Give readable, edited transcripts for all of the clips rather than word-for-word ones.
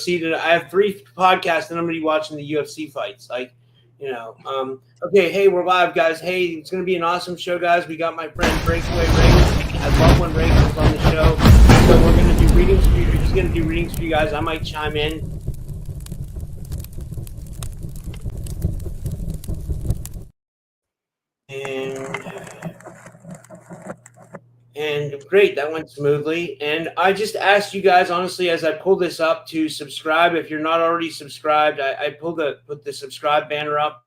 UFC. I have 3 podcasts, and I'm going to be watching the UFC fights. Like, okay, hey, we're live, guys. Hey, it's going to be an awesome show, guys. We got my friend Breakaway Ray. I love when Ray comes on the show. So we're going to do readings for you. He's going to do readings for you guys. I might chime in. And great, that went smoothly. And I just asked you guys, honestly, as I pulled this up, to subscribe. If you're not already subscribed, I put the subscribe banner up.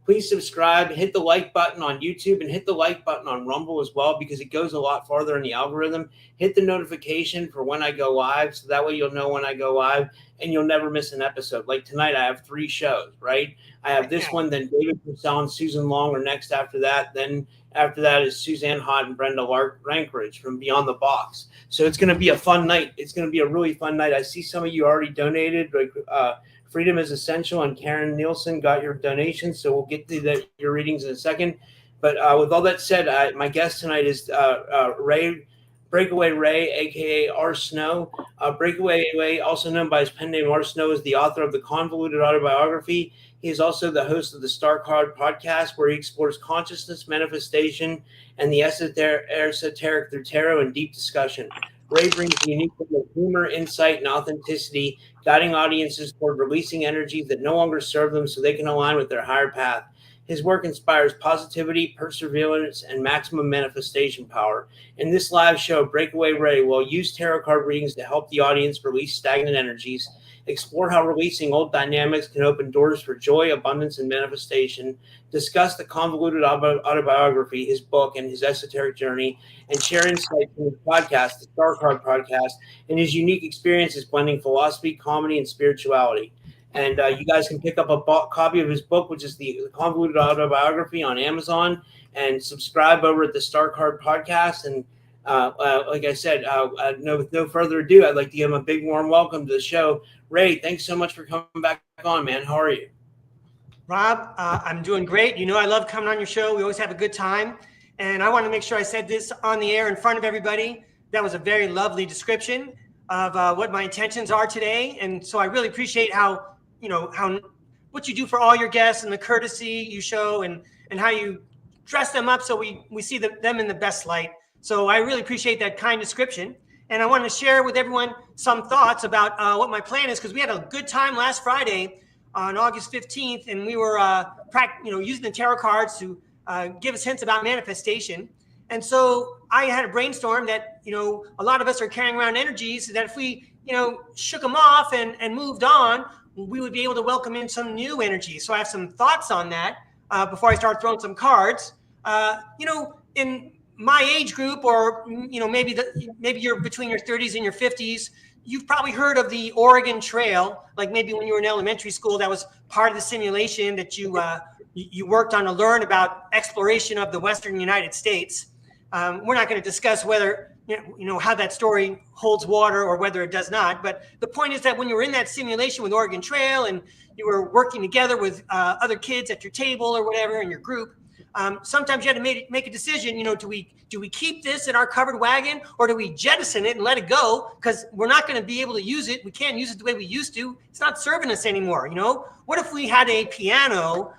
Please subscribe, hit the like button on YouTube, and hit the like button on Rumble as well, because it goes a lot farther in the algorithm. Hit the notification for when I go live, so that way you'll know when I go live, and you'll never miss an episode. Like tonight, I have 3 shows, right? I have this one, then David Purcell and Susan Long are next after that. Then after that is Suzanne Hott and Brenda Rankridge from Beyond the Box. So it's going to be a fun night. It's going to be a really fun night. I see some of you already donated, like Freedom is Essential and Karen Nielsen got your donations, so we'll get to your readings in a second. But with all that said, my guest tonight is Breakaway Ray, a.k.a. R. Snow. Breakaway Ray, also known by his pen name R. Snow, is the author of the Convoluted Autobiography. He is also the host of the Starcard Podcast, where he explores consciousness, manifestation, and the esoteric through tarot and deep discussion. Ray brings a unique level of humor, insight, and authenticity, guiding audiences toward releasing energies that no longer serve them so they can align with their higher path. His work inspires positivity, perseverance, and maximum manifestation power. In this live show, Breakaway Ray will use tarot card readings to help the audience release stagnant energies, explore how releasing old dynamics can open doors for joy, abundance, and manifestation, discuss the Convoluted Autobiography, his book, and his esoteric journey, and share insights from his podcast, the Starcard Podcast, and his unique experiences blending philosophy, comedy, and spirituality. And you guys can pick up a copy of his book, which is the Convoluted Autobiography, on Amazon, and subscribe over at the Starcard Podcast. And like I said, with no further ado, I'd like to give him a big warm welcome to the show. Ray, thanks so much for coming back on, man. How are you? Rob, I'm doing great. You know, I love coming on your show. We always have a good time. And I want to make sure I said this on the air in front of everybody. That was a very lovely description of what my intentions are today. And so I really appreciate how what you do for all your guests and the courtesy you show and how you dress them up so we see them in the best light. So I really appreciate that kind description. And I want to share with everyone some thoughts about what my plan is, because we had a good time last Friday on August 15th, and we were using the tarot cards to give us hints about manifestation. And so I had a brainstorm that, a lot of us are carrying around energies that if we, shook them off and moved on, we would be able to welcome in some new energy. So I have some thoughts on that before I start throwing some cards. In my age group, or maybe you're between your 30s and your 50s, you've probably heard of the Oregon Trail. Like maybe when you were in elementary school, that was part of the simulation that you worked on to learn about exploration of the Western United States. We're not going to discuss whether how that story holds water or whether it does not. But the point is that when you were in that simulation with Oregon Trail and you were working together with other kids at your table or whatever in your group, sometimes you had to make a decision. Do we keep this in our covered wagon, or do we jettison it and let it go? Because we're not going to be able to use it. We can't use it the way we used to. It's not serving us anymore. What if we had a piano?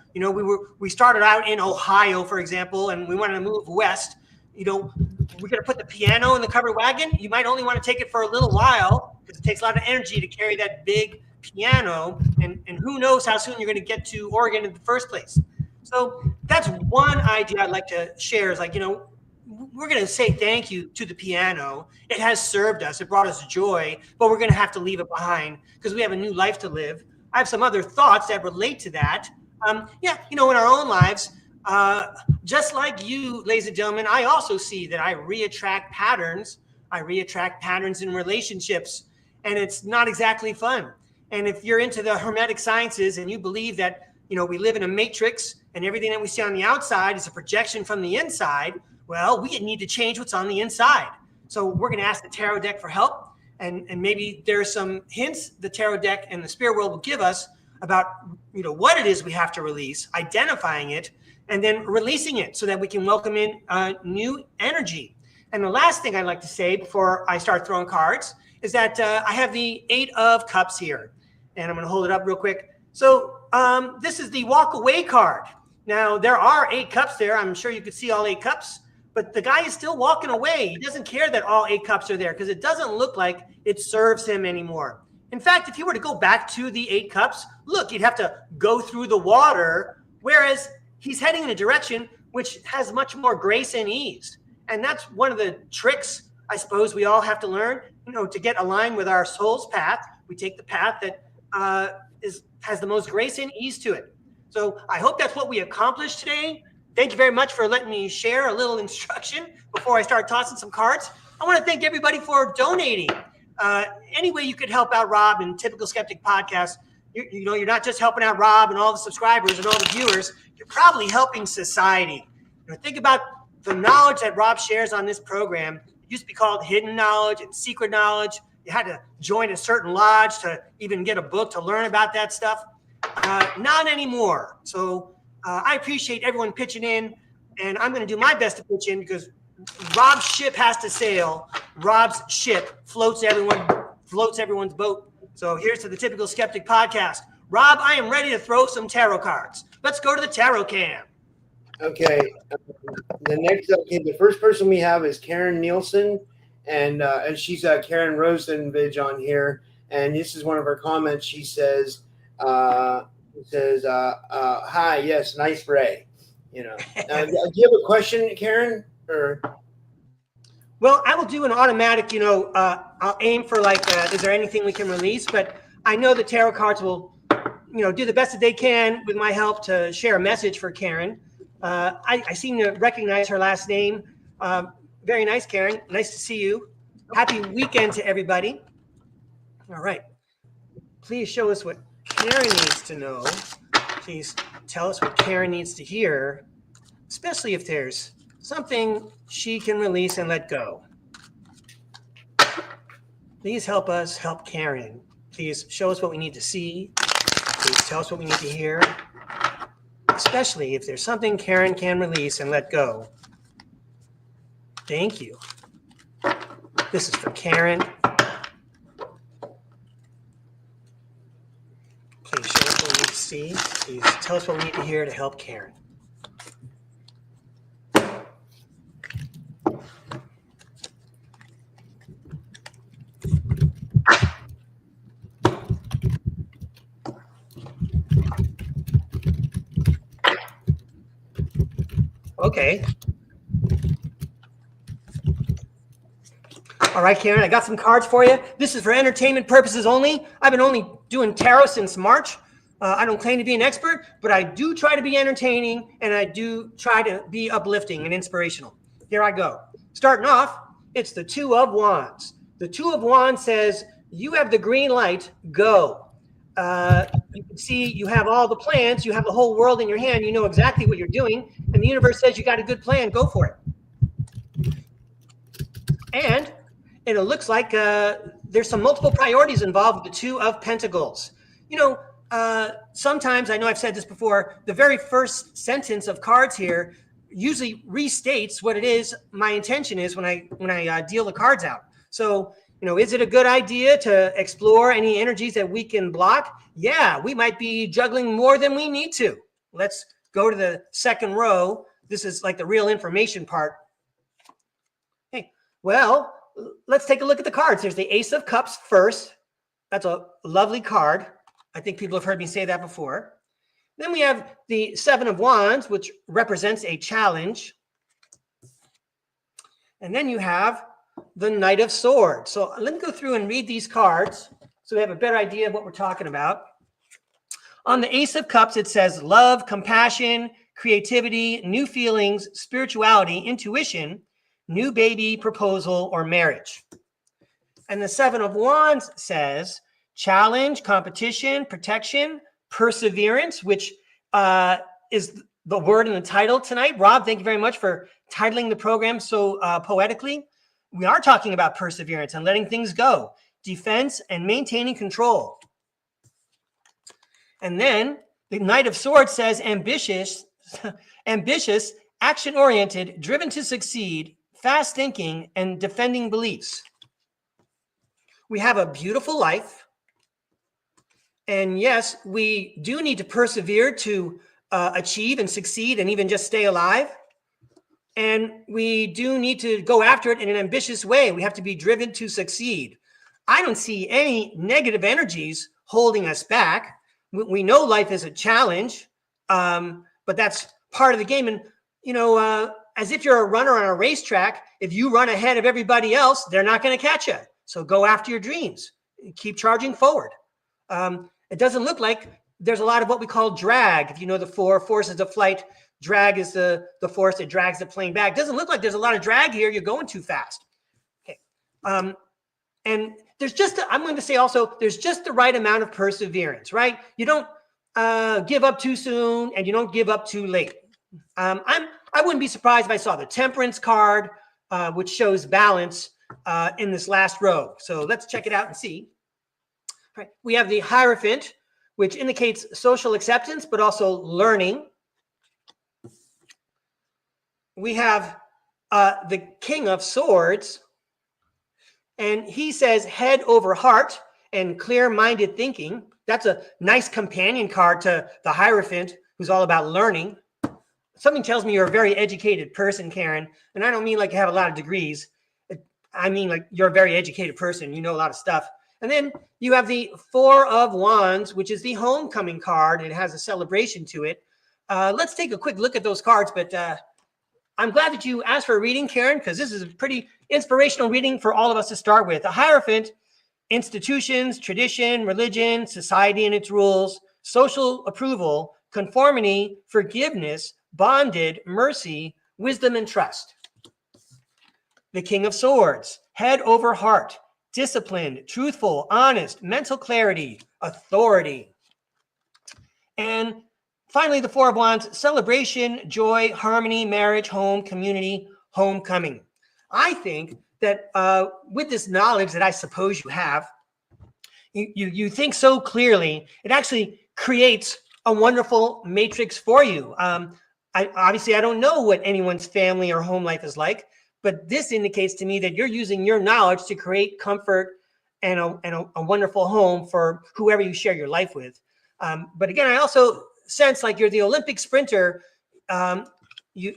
We started out in Ohio, for example, and we wanted to move west. We're going to put the piano in the covered wagon. You might only want to take it for a little while because it takes a lot of energy to carry that big piano. And who knows how soon you're going to get to Oregon in the first place. So that's one idea I'd like to share is we're going to say thank you to the piano. It has served us. It brought us joy, but we're going to have to leave it behind because we have a new life to live. I have some other thoughts that relate to that. In our own lives, just like you, ladies and gentlemen, I also see that I re-attract patterns. I re-attract patterns in relationships, and it's not exactly fun. And if you're into the Hermetic sciences and you believe that, we live in a matrix and everything that we see on the outside is a projection from the inside, well, we need to change what's on the inside. So we're going to ask the tarot deck for help. And maybe there's some hints the tarot deck and the spirit world will give us about, what it is we have to release, identifying it, and then releasing it so that we can welcome in new energy. And the last thing I'd like to say before I start throwing cards is that I have the 8 of Cups here. and I'm going to hold it up real quick. So this is the walk away card. Now, there are 8 cups there. I'm sure you could see all 8 cups, but the guy is still walking away. He doesn't care that all 8 cups are there because it doesn't look like it serves him anymore. In fact, if he were to go back to the 8 cups, look, he'd have to go through the water, whereas he's heading in a direction which has much more grace and ease. And that's one of the tricks, I suppose, we all have to learn, to get aligned with our soul's path. We take the path that has the most grace and ease to it. So I hope that's what we accomplished today. Thank you very much for letting me share a little instruction before I start tossing some cards. I want to thank everybody for donating. Any way you could help out Rob and Typical Skeptic Podcast, you're not just helping out Rob and all the subscribers and all the viewers, you're probably helping society. Think about the knowledge that Rob shares on this program. It used to be called hidden knowledge and secret knowledge. You had to join a certain lodge to even get a book to learn about that stuff. Not anymore. So I appreciate everyone pitching in, and I'm going to do my best to pitch in because Rob's ship has to sail. Rob's ship floats everyone's boat. So here's to the Typical Skeptic Podcast. Rob, I am ready to throw some tarot cards. Let's go to the tarot cam. Okay. The first person we have is Karen Nielsen, and she's Karen Rosenvidge on here. And this is one of her comments. She says, "Hi, yes, nice Ray." Do you have a question, Karen? Or well, I will do an automatic. I'll aim for is there anything we can release? But I know the tarot cards will, do the best that they can with my help to share a message for Karen. I seem to recognize her last name. Very nice, Karen. Nice to see you. Happy weekend to everybody. All right. Please show us what Karen needs to know. Please tell us what Karen needs to hear, especially if there's something she can release and let go. Please help us help Karen. Please show us what we need to see. Please tell us what we need to hear, especially if there's something Karen can release and let go. Thank you. This is for Karen. Please show us what we need to see. Please tell us what we need to hear to help Karen. Okay. All right, Karen, I got some cards for you. This is for entertainment purposes only. I've been only doing tarot since March. I don't claim to be an expert, but I do try to be entertaining, and I do try to be uplifting and inspirational. Here I go. Starting off, it's the Two of Wands. The Two of Wands says, you have the green light, go. You can see you have all the plans. You have the whole world in your hand. You know exactly what you're doing. And the universe says you got a good plan. Go for it. And it looks like there's some multiple priorities involved with the Two of Pentacles. Sometimes, I know I've said this before, the very first sentence of cards here usually restates what it is my intention is when I deal the cards out. So, is it a good idea to explore any energies that we can block? Yeah, we might be juggling more than we need to. Let's go to the second row. This is like the real information part. Hey, well, let's take a look at the cards. There's the Ace of Cups first. That's a lovely card. I think people have heard me say that before. Then we have the Seven of Wands, which represents a challenge. And then you have the Knight of Swords. So let me go through and read these cards so we have a better idea of what we're talking about. On the Ace of Cups, it says love, compassion, creativity, new feelings, spirituality, intuition, new baby, proposal, or marriage. And the Seven of Wands says challenge, competition, protection, perseverance, which is the word in the title tonight. Rob, thank you very much for titling the program so poetically. We are talking about perseverance and letting things go, defense, and maintaining control. And then the Knight of Swords says ambitious, action-oriented, driven to succeed, fast thinking, and defending beliefs. We have a beautiful life And yes, we do need to persevere to achieve and succeed and even just stay alive. And we do need to go after it in an ambitious way. We have to be driven to succeed. I don't see any negative energies holding us back. We know life is a challenge, but that's part of the game. And, as if you're a runner on a racetrack, if you run ahead of everybody else, they're not going to catch you. So go after your dreams. Keep charging forward. It doesn't look like there's a lot of what we call drag. If you know the four forces of flight, drag is the force that drags the plane back. Doesn't look like there's a lot of drag here. You're going too fast. Okay. And there's I'm going to say also, there's just the right amount of perseverance, right? You don't give up too soon and you don't give up too late. I wouldn't be surprised if I saw the Temperance card, which shows balance in this last row. So let's check it out and see. All right. We have the Hierophant, which indicates social acceptance, but also learning. We have the King of Swords, and he says head over heart and clear-minded thinking. That's a nice companion card to the Hierophant, who's all about learning. Something tells me you're a very educated person, Karen, and I don't mean like you have a lot of degrees. I mean like you're a very educated person. You know a lot of stuff. And then you have the Four of Wands, which is the homecoming card. It has a celebration to it. Let's take a quick look at those cards, but I'm glad that you asked for a reading, Karen, because this is a pretty inspirational reading for all of us to start with. The Hierophant, institutions, tradition, religion, society and its rules, social approval, conformity, forgiveness, bonded, mercy, wisdom, and trust. The King of Swords, head over heart, disciplined, truthful, honest, mental clarity, authority. And finally, the Four of Wands, celebration, joy, harmony, marriage, home, community, homecoming. I think that with this knowledge that I suppose you have, you think so clearly, it actually creates a wonderful matrix for you. Obviously, I don't know what anyone's family or home life is like, but this indicates to me that you're using your knowledge to create comfort and a wonderful home for whoever you share your life with. But again, I also sense like you're the Olympic sprinter. You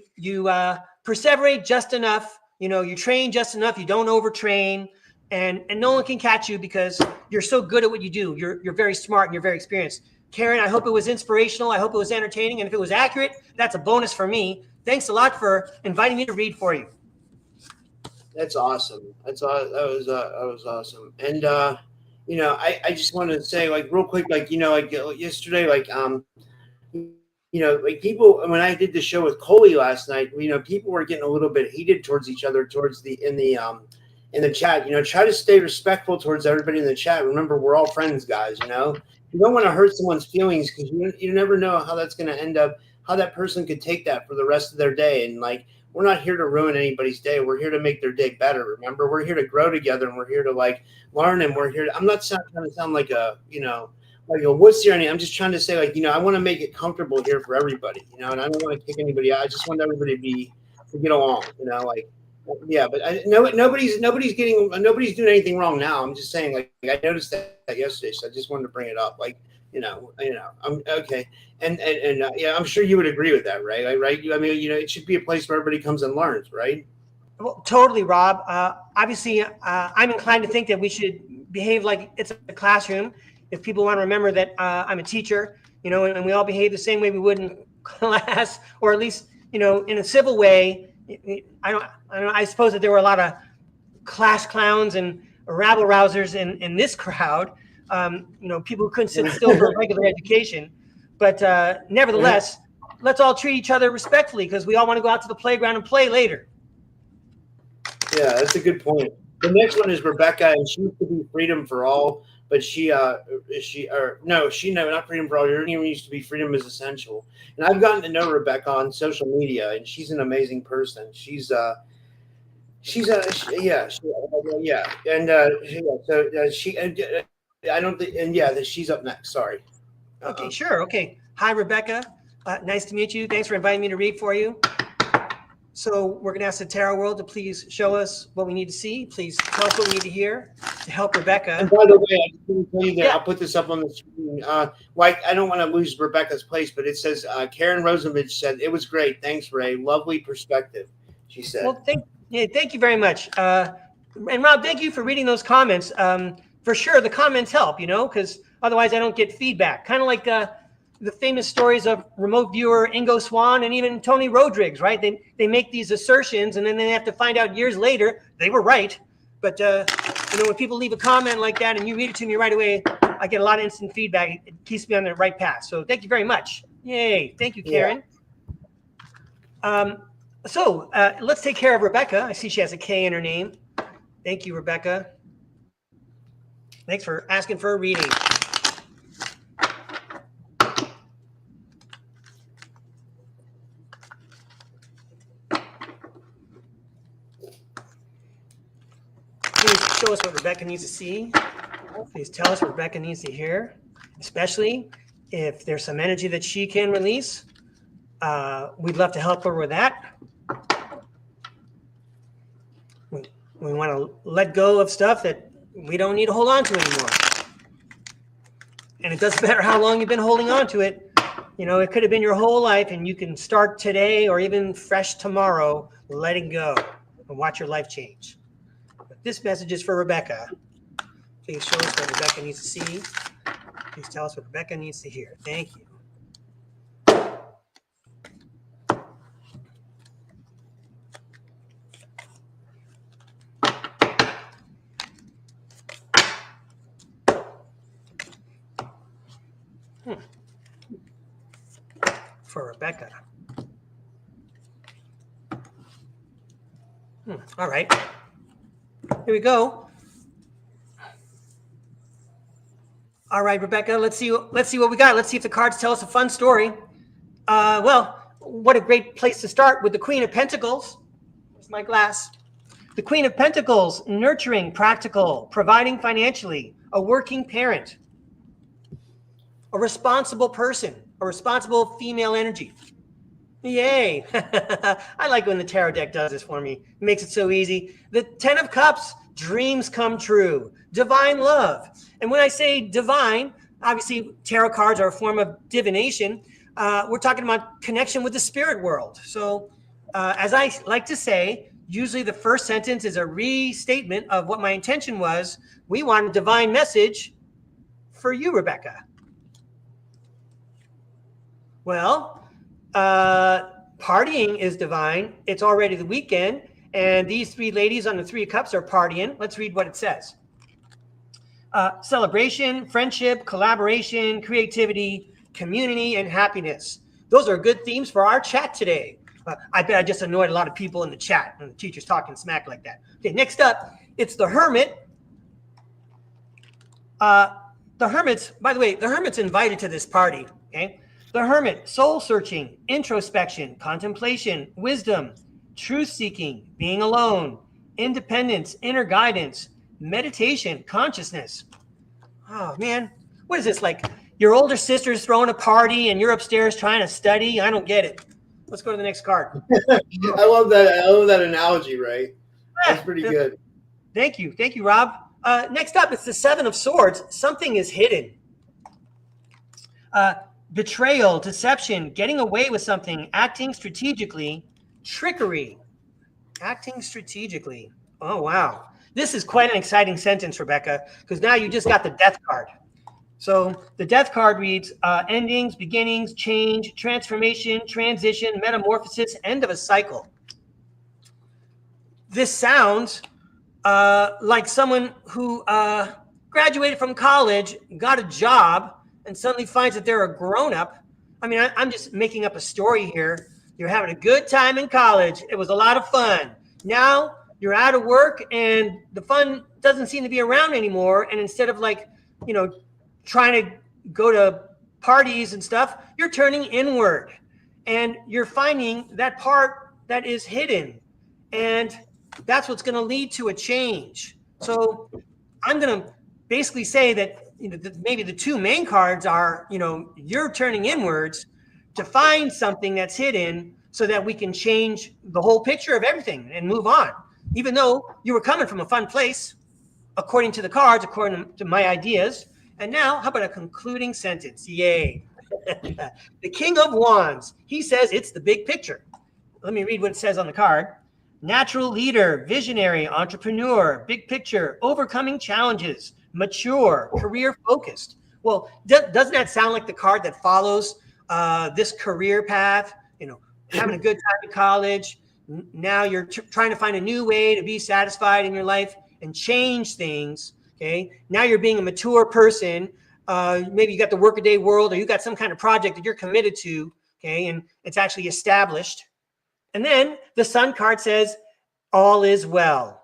perseverate just enough. You train just enough. You don't overtrain, and no one can catch you because you're so good at what you do. You're very smart and you're very experienced. Karen, I hope it was inspirational. I hope it was entertaining. And if it was accurate, that's a bonus for me. Thanks a lot for inviting me to read for you. That's awesome. That was awesome. And I just wanted to say, like, real quick, like, yesterday, like, like people, when I did the show with Coley last night, people were getting a little bit heated towards each other in the chat. Try to stay respectful towards everybody in the chat. Remember, we're all friends, guys. You don't want to hurt someone's feelings because you never know how that's going to end up, how that person could take that for the rest of their day. And like, we're not here to ruin anybody's day. We're here to make their day better. Remember, we're here to grow together, and we're here to like learn. And we're here. I'm not trying to sound like a like a wussy or anything. I'm just trying to say, like, I want to make it comfortable here for everybody. And I don't want to kick anybody out. I just want everybody to get along. Like. Yeah, but nobody's doing anything wrong now. I'm just saying, like, I noticed that yesterday, so I just wanted to bring it up. Like, I'm okay, and yeah, I'm sure you would agree with that, right? Right? I mean, it should be a place where everybody comes and learns, right? Well, totally, Rob. Obviously, I'm inclined to think that we should behave like it's a classroom. If people want to remember that I'm a teacher, and we all behave the same way we would in class, or at least, in a civil way. I suppose that there were a lot of class clowns and rabble rousers in this crowd. People who couldn't sit still for regular education. But nevertheless, let's all treat each other respectfully because we all want to go out to the playground and play later. Yeah, that's a good point. The next one is Rebecca, and she used to be freedom for all, but not freedom for all. Her name used to be freedom is essential. And I've gotten to know Rebecca on social media, and she's an amazing person. She's I don't think, and yeah, she's up next. Sorry. Okay, sure. Okay. Hi, Rebecca. Nice to meet you. Thanks for inviting me to read for you. So we're going to ask the tarot world to please show us what we need to see. Please tell us what we need to hear to help Rebecca. And by the way, I just want to tell you that I'll put this up on the screen. I don't want to lose Rebecca's place, but it says Karen Rosenbich said it was great. Thanks, Ray. Lovely perspective, she said. Well, thank you very much. And Rob, thank you for reading those comments. For sure, the comments help, because otherwise I don't get feedback. Kind of like the famous stories of remote viewer Ingo Swann and even Tony Rodriguez, right? They make these assertions and then they have to find out years later they were right. But when people leave a comment like that and you read it to me right away, I get a lot of instant feedback. It keeps me on the right path. So thank you very much. Yay! Thank you, Karen. Yeah. So let's take care of Rebecca. I see she has a K in her name. Thank you, Rebecca. Thanks for asking for a reading. Please show us what Rebecca needs to see. Please tell us what Rebecca needs to hear, especially if there's some energy that she can release. We'd love to help her with that. We want to let go of stuff that we don't need to hold on to anymore. And it doesn't matter how long you've been holding on to it. It could have been your whole life, and you can start today or even fresh tomorrow letting go and watch your life change. But this message is for Rebecca. Please show us what Rebecca needs to see. Please tell us what Rebecca needs to hear. Thank you. For Rebecca. All right. Here we go. All right, Rebecca, let's see what we got. Let's see if the cards tell us a fun story. What a great place to start with the Queen of Pentacles. Here's my glass. The Queen of Pentacles, nurturing, practical, providing financially, a working parent, a responsible person, a responsible female energy. Yay. I like when the tarot deck does this for me. It makes it so easy. The 10 of Cups, dreams come true, divine love. And when I say divine, obviously tarot cards are a form of divination. We're talking about connection with the spirit world. So as I like to say, usually the first sentence is a restatement of what my intention was. We want a divine message for you, Rebecca. Well, partying is divine. It's already the weekend, and these three ladies on the 3 of Cups are partying. Let's read what it says. Celebration, friendship, collaboration, creativity, community, and happiness. Those are good themes for our chat today. I bet I just annoyed a lot of people in the chat and the teachers talking smack like that. Okay, next up, it's the Hermit. The Hermit's, by the way, the Hermit's invited to this party, okay? The Hermit, soul-searching, introspection, contemplation, wisdom, truth-seeking, being alone, independence, inner guidance, meditation, consciousness. Oh, man. What is this, like your older sister's throwing a party and you're upstairs trying to study? I don't get it. Let's go to the next card. I love that analogy, Ray. That's pretty good. Thank you. Thank you, Rob. Next up, it's the 7 of Swords. Something is hidden. Betrayal, deception, getting away with something, acting strategically, trickery, acting strategically. Oh, wow. This is quite an exciting sentence, Rebecca, because now you just got the Death card. So the Death card reads endings, beginnings, change, transformation, transition, metamorphosis, end of a cycle. This sounds like someone who graduated from college, got a job, and suddenly finds that they're a grown-up. I mean, I'm just making up a story here. You're having a good time in college. It was a lot of fun. Now you're out of work and the fun doesn't seem to be around anymore. And instead of trying to go to parties and stuff, you're turning inward and you're finding that part that is hidden. And that's what's going to lead to a change. So I'm going to basically say that maybe the 2 main cards are, you're turning inwards to find something that's hidden so that we can change the whole picture of everything and move on. Even though you were coming from a fun place, according to the cards, according to my ideas. And now, how about a concluding sentence? Yay. The King of Wands, he says it's the big picture. Let me read what it says on the card. Natural leader, visionary, entrepreneur, big picture, overcoming challenges, mature, career focused. Well, doesn't that sound like the card that follows this career path? You know, having a good time in college. Now you're trying to find a new way to be satisfied in your life and change things. Okay. Now you're being a mature person. Maybe you got the workaday world, or you got some kind of project that you're committed to. Okay. And it's actually established. And then the Sun card says, all is well.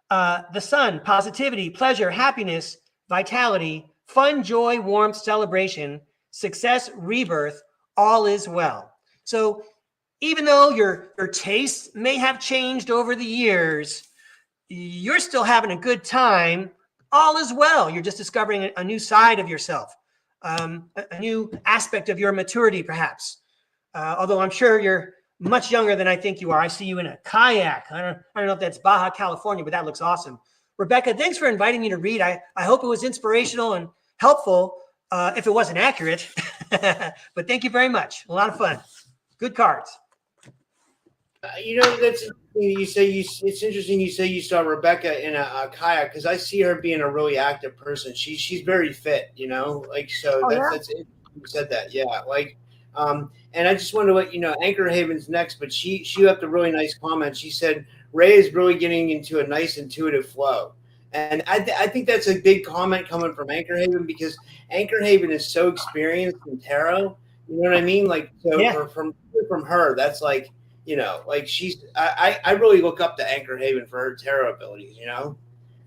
The Sun, positivity, pleasure, happiness, vitality, fun, joy, warmth, celebration, success, rebirth, all is well. So even though your tastes may have changed over the years, you're still having a good time. All is well. You're just discovering a new side of yourself, a new aspect of your maturity, perhaps. Although I'm sure you're much younger than I think you are. I see you in a kayak. I don't know if that's Baja California, but that looks awesome. Rebecca, thanks for inviting me to read. I hope it was inspirational and helpful, if it wasn't accurate. But thank you very much. A lot of fun. Good cards. That's you say it's interesting. You say you saw Rebecca in a kayak, because I see her being a really active person. She's very fit. That's it. You said that, yeah. And I just wanted to let you know, Anchor Haven's next, but she left a really nice comment. She said Ray is really getting into a nice intuitive flow. And I think that's a big comment coming from Anchor Haven, because Anchor Haven is so experienced in tarot. You know what I mean? From her, that's I really look up to Anchor Haven for her tarot abilities,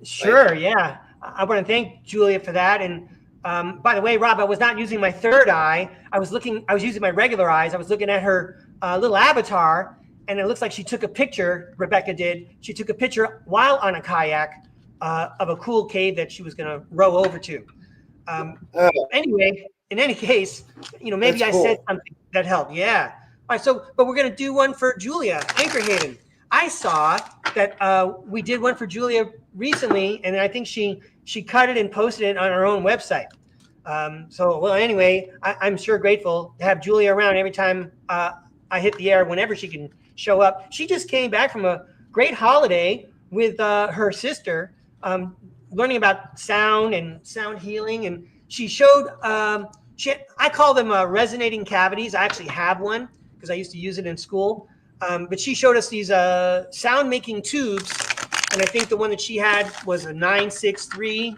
Sure. Yeah. I want to thank Julia for that. And by the way, Rob, I was not using my third eye. I was using my regular eyes. I was looking at her little avatar, and it looks like she took a picture. Rebecca did. She took a picture while on a kayak of a cool cave that she was going to row over to. Anyway, in any case, maybe I said something that helped. Yeah. All right. But we're going to do one for Julia, Anchor Haven. I saw that we did one for Julia recently, and I think she cut it and posted it on her own website. Anyway, I'm sure grateful to have Julia around every time I hit the air, whenever she can show up. She just came back from a great holiday with her sister, learning about sound and sound healing. And she showed, I call them resonating cavities. I actually have one because I used to use it in school. But she showed us these sound making tubes. And I think the one that she had was a 963.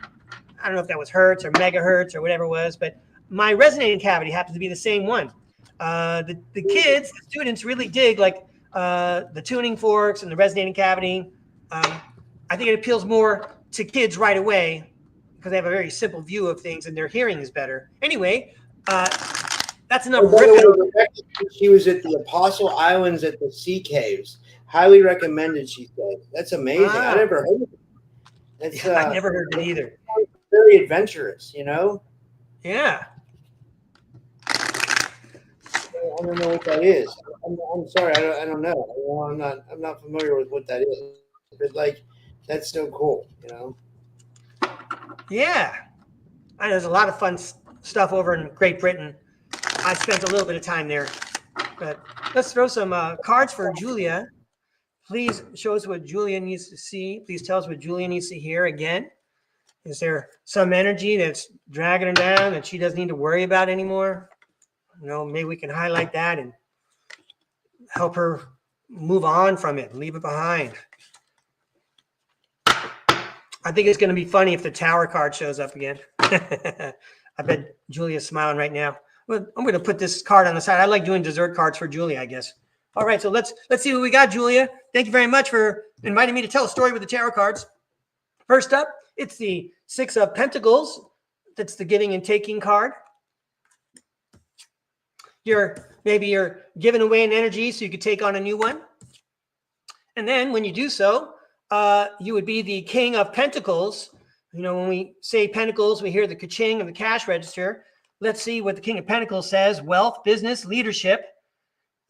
I don't know if that was hertz or megahertz or whatever it was, but my resonating cavity happens to be the same one. The kids, the students really dig the tuning forks and the resonating cavity. I think it appeals more to kids right away because they have a very simple view of things and their hearing is better. Anyway, that's enough. She was at the Apostle Islands at the Sea Caves. Highly recommended, she said. That's amazing. I never heard of it. I never heard it either. Very adventurous, Yeah. I don't know what that is. I'm sorry. I don't know. I'm not familiar with what that is. But that's so cool, Yeah. There's a lot of fun stuff over in Great Britain. I spent a little bit of time there. But let's throw some cards for Julia. Please show us what Julia needs to see. Please tell us what Julia needs to hear again. Is there some energy that's dragging her down that she doesn't need to worry about anymore? Maybe we can highlight that and help her move on from it, leave it behind. I think it's going to be funny if the Tower card shows up again. I bet Julia's smiling right now. Well, I'm going to put this card on the side. I like doing dessert cards for Julia, I guess. All right, so let's see what we got, Julia. Thank you very much for inviting me to tell a story with the tarot cards. First up, it's the Six of Pentacles. That's the giving and taking card. Maybe you're giving away an energy so you could take on a new one. And then when you do so, you would be the King of Pentacles. When we say Pentacles, we hear the ka-ching of the cash register. Let's see what the King of Pentacles says. Wealth, business, leadership,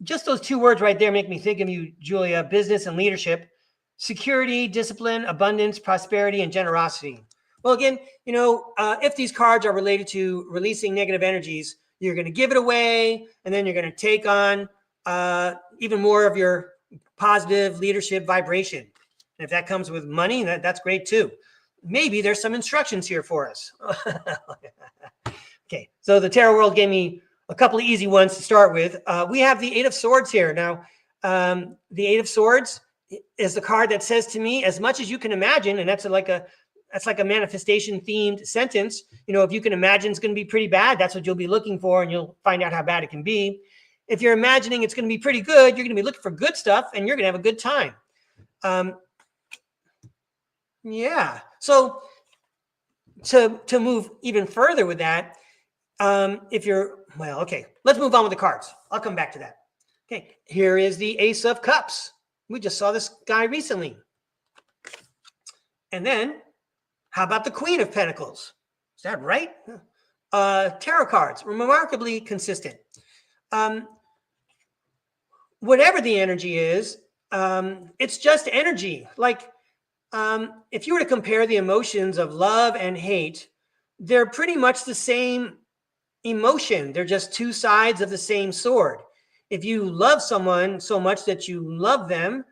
just those two words right there make me think of you, Julia: business and leadership, security, discipline, abundance, prosperity, and generosity. Well, again, if these cards are related to releasing negative energies, you're going to give it away, and then you're going to take on even more of your positive leadership vibration. And if that comes with money, that's great too. Maybe there's some instructions here for us. Okay, so the tarot world gave me a couple of easy ones to start with. We have the Eight of Swords here. Now, the Eight of Swords is the card that says to me, as much as you can imagine, and that's like a manifestation themed sentence. If you can imagine it's going to be pretty bad, that's what you'll be looking for, and you'll find out how bad it can be. If you're imagining it's going to be pretty good, you're going to be looking for good stuff, and you're going to have a good time. Yeah. So to move even further with that, okay, let's move on with the cards. I'll come back to that. Okay, here is the Ace of Cups. We just saw this guy recently. And then, how about the Queen of Pentacles? Is that right? Tarot cards, remarkably consistent. Whatever the energy is, it's just energy. Like, if you were to compare the emotions of love and hate, they're pretty much the same emotion. They're just two sides of the same sword. If you love someone so much that you love them,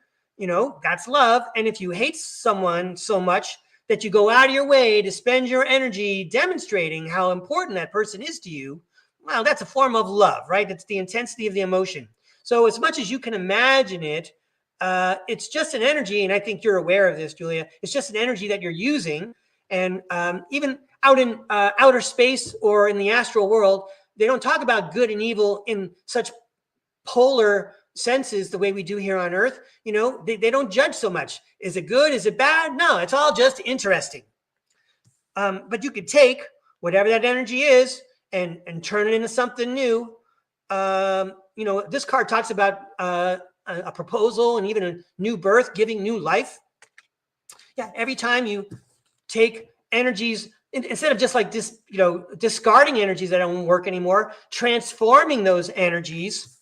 that's love. And if you hate someone so much that you go out of your way to spend your energy demonstrating how important that person is to you, well, that's a form of love, right? It's the intensity of the emotion. So as much as you can imagine it, it's just an energy. And I think you're aware of this, Julia. It's just an energy that you're using. And even out in outer space or in the astral world, they don't talk about good and evil in such polar senses the way we do here on Earth. They don't judge so much. Is it good? Is it bad? No, it's all just interesting. But you could take whatever that energy is and turn it into something new. This card talks about a proposal and even a new birth, giving new life. Yeah, every time you take energies, instead of just like this, discarding energies that don't work anymore, transforming those energies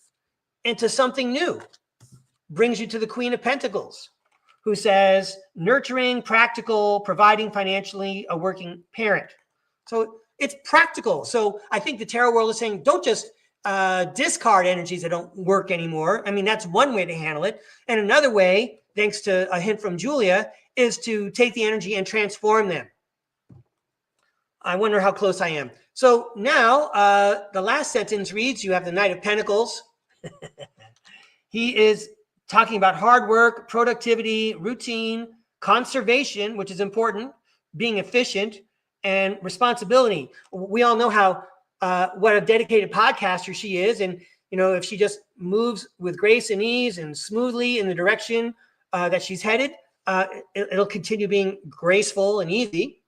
into something new, brings you to the Queen of Pentacles, who says nurturing, practical, providing financially, a working parent. So it's practical. So I think the tarot world is saying, don't just discard energies that don't work anymore. I mean, that's one way to handle it. And another way, thanks to a hint from Julia, is to take the energy and transform them. I wonder how close I am. So now the last sentence reads, you have the Knight of Pentacles. He is talking about hard work, productivity, routine, conservation, which is important, being efficient, and responsibility. We all know how what a dedicated podcaster she is. And, if she just moves with grace and ease and smoothly in the direction that she's headed, it'll continue being graceful and easy.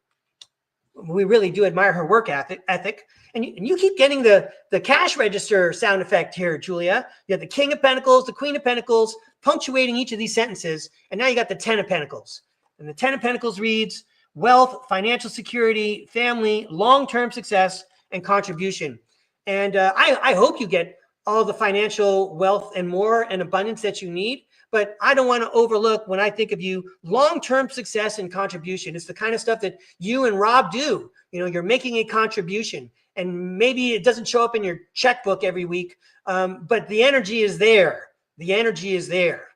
We really do admire her work ethic. And you keep getting the cash register sound effect here, Julia. You have the King of Pentacles, the Queen of Pentacles, punctuating each of these sentences. And now you got the Ten of Pentacles. And the Ten of Pentacles reads wealth, financial security, family, long-term success, and contribution. And I hope you get all the financial wealth and more and abundance that you need. But I don't want to overlook, when I think of you, long-term success and contribution. It's the kind of stuff that you and Rob do. You're making a contribution. And maybe it doesn't show up in your checkbook every week, but the energy is there. The energy is there.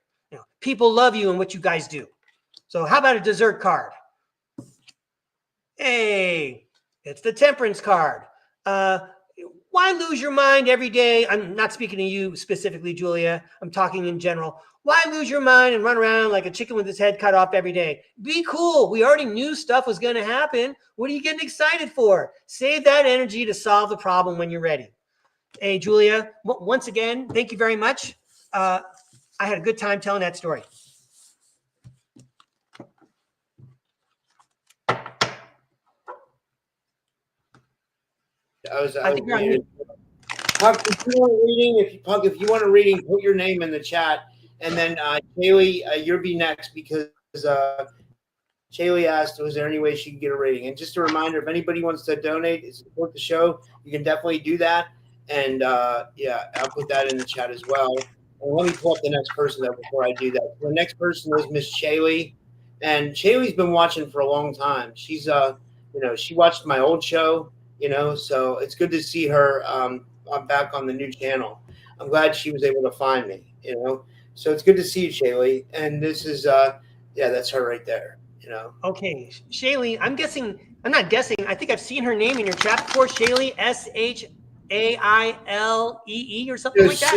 People love you and what you guys do. So how about a dessert card? Hey, it's the Temperance card. Why lose your mind every day? I'm not speaking to you specifically, Julia. I'm talking in general. Why lose your mind and run around like a chicken with its head cut off every day? Be cool. We already knew stuff was going to happen. What are you getting excited for? Save that energy to solve the problem when you're ready. Hey, Julia, once again, thank you very much. I had a good time telling that story. I think muted. Puck, if you want a reading, put your name in the chat. And then Kaylee, you'll be next, because Kaylee asked, was there any way she could get a rating? And just a reminder, if anybody wants to donate and support the show, you can definitely do that. And yeah, I'll put that in the chat as well. And let me pull up the next person though before I do that. The next person is Miss Shaylee, and Shaylee's been watching for a long time. She's she watched my old show, so it's good to see her. I'm back on the new channel. I'm glad she was able to find me. So it's good to see you, Shaylee. And this is that's her right there. Okay, Shaylee, I'm not guessing. I think I've seen her name in your chat before. Shaylee, Shailee or something like that.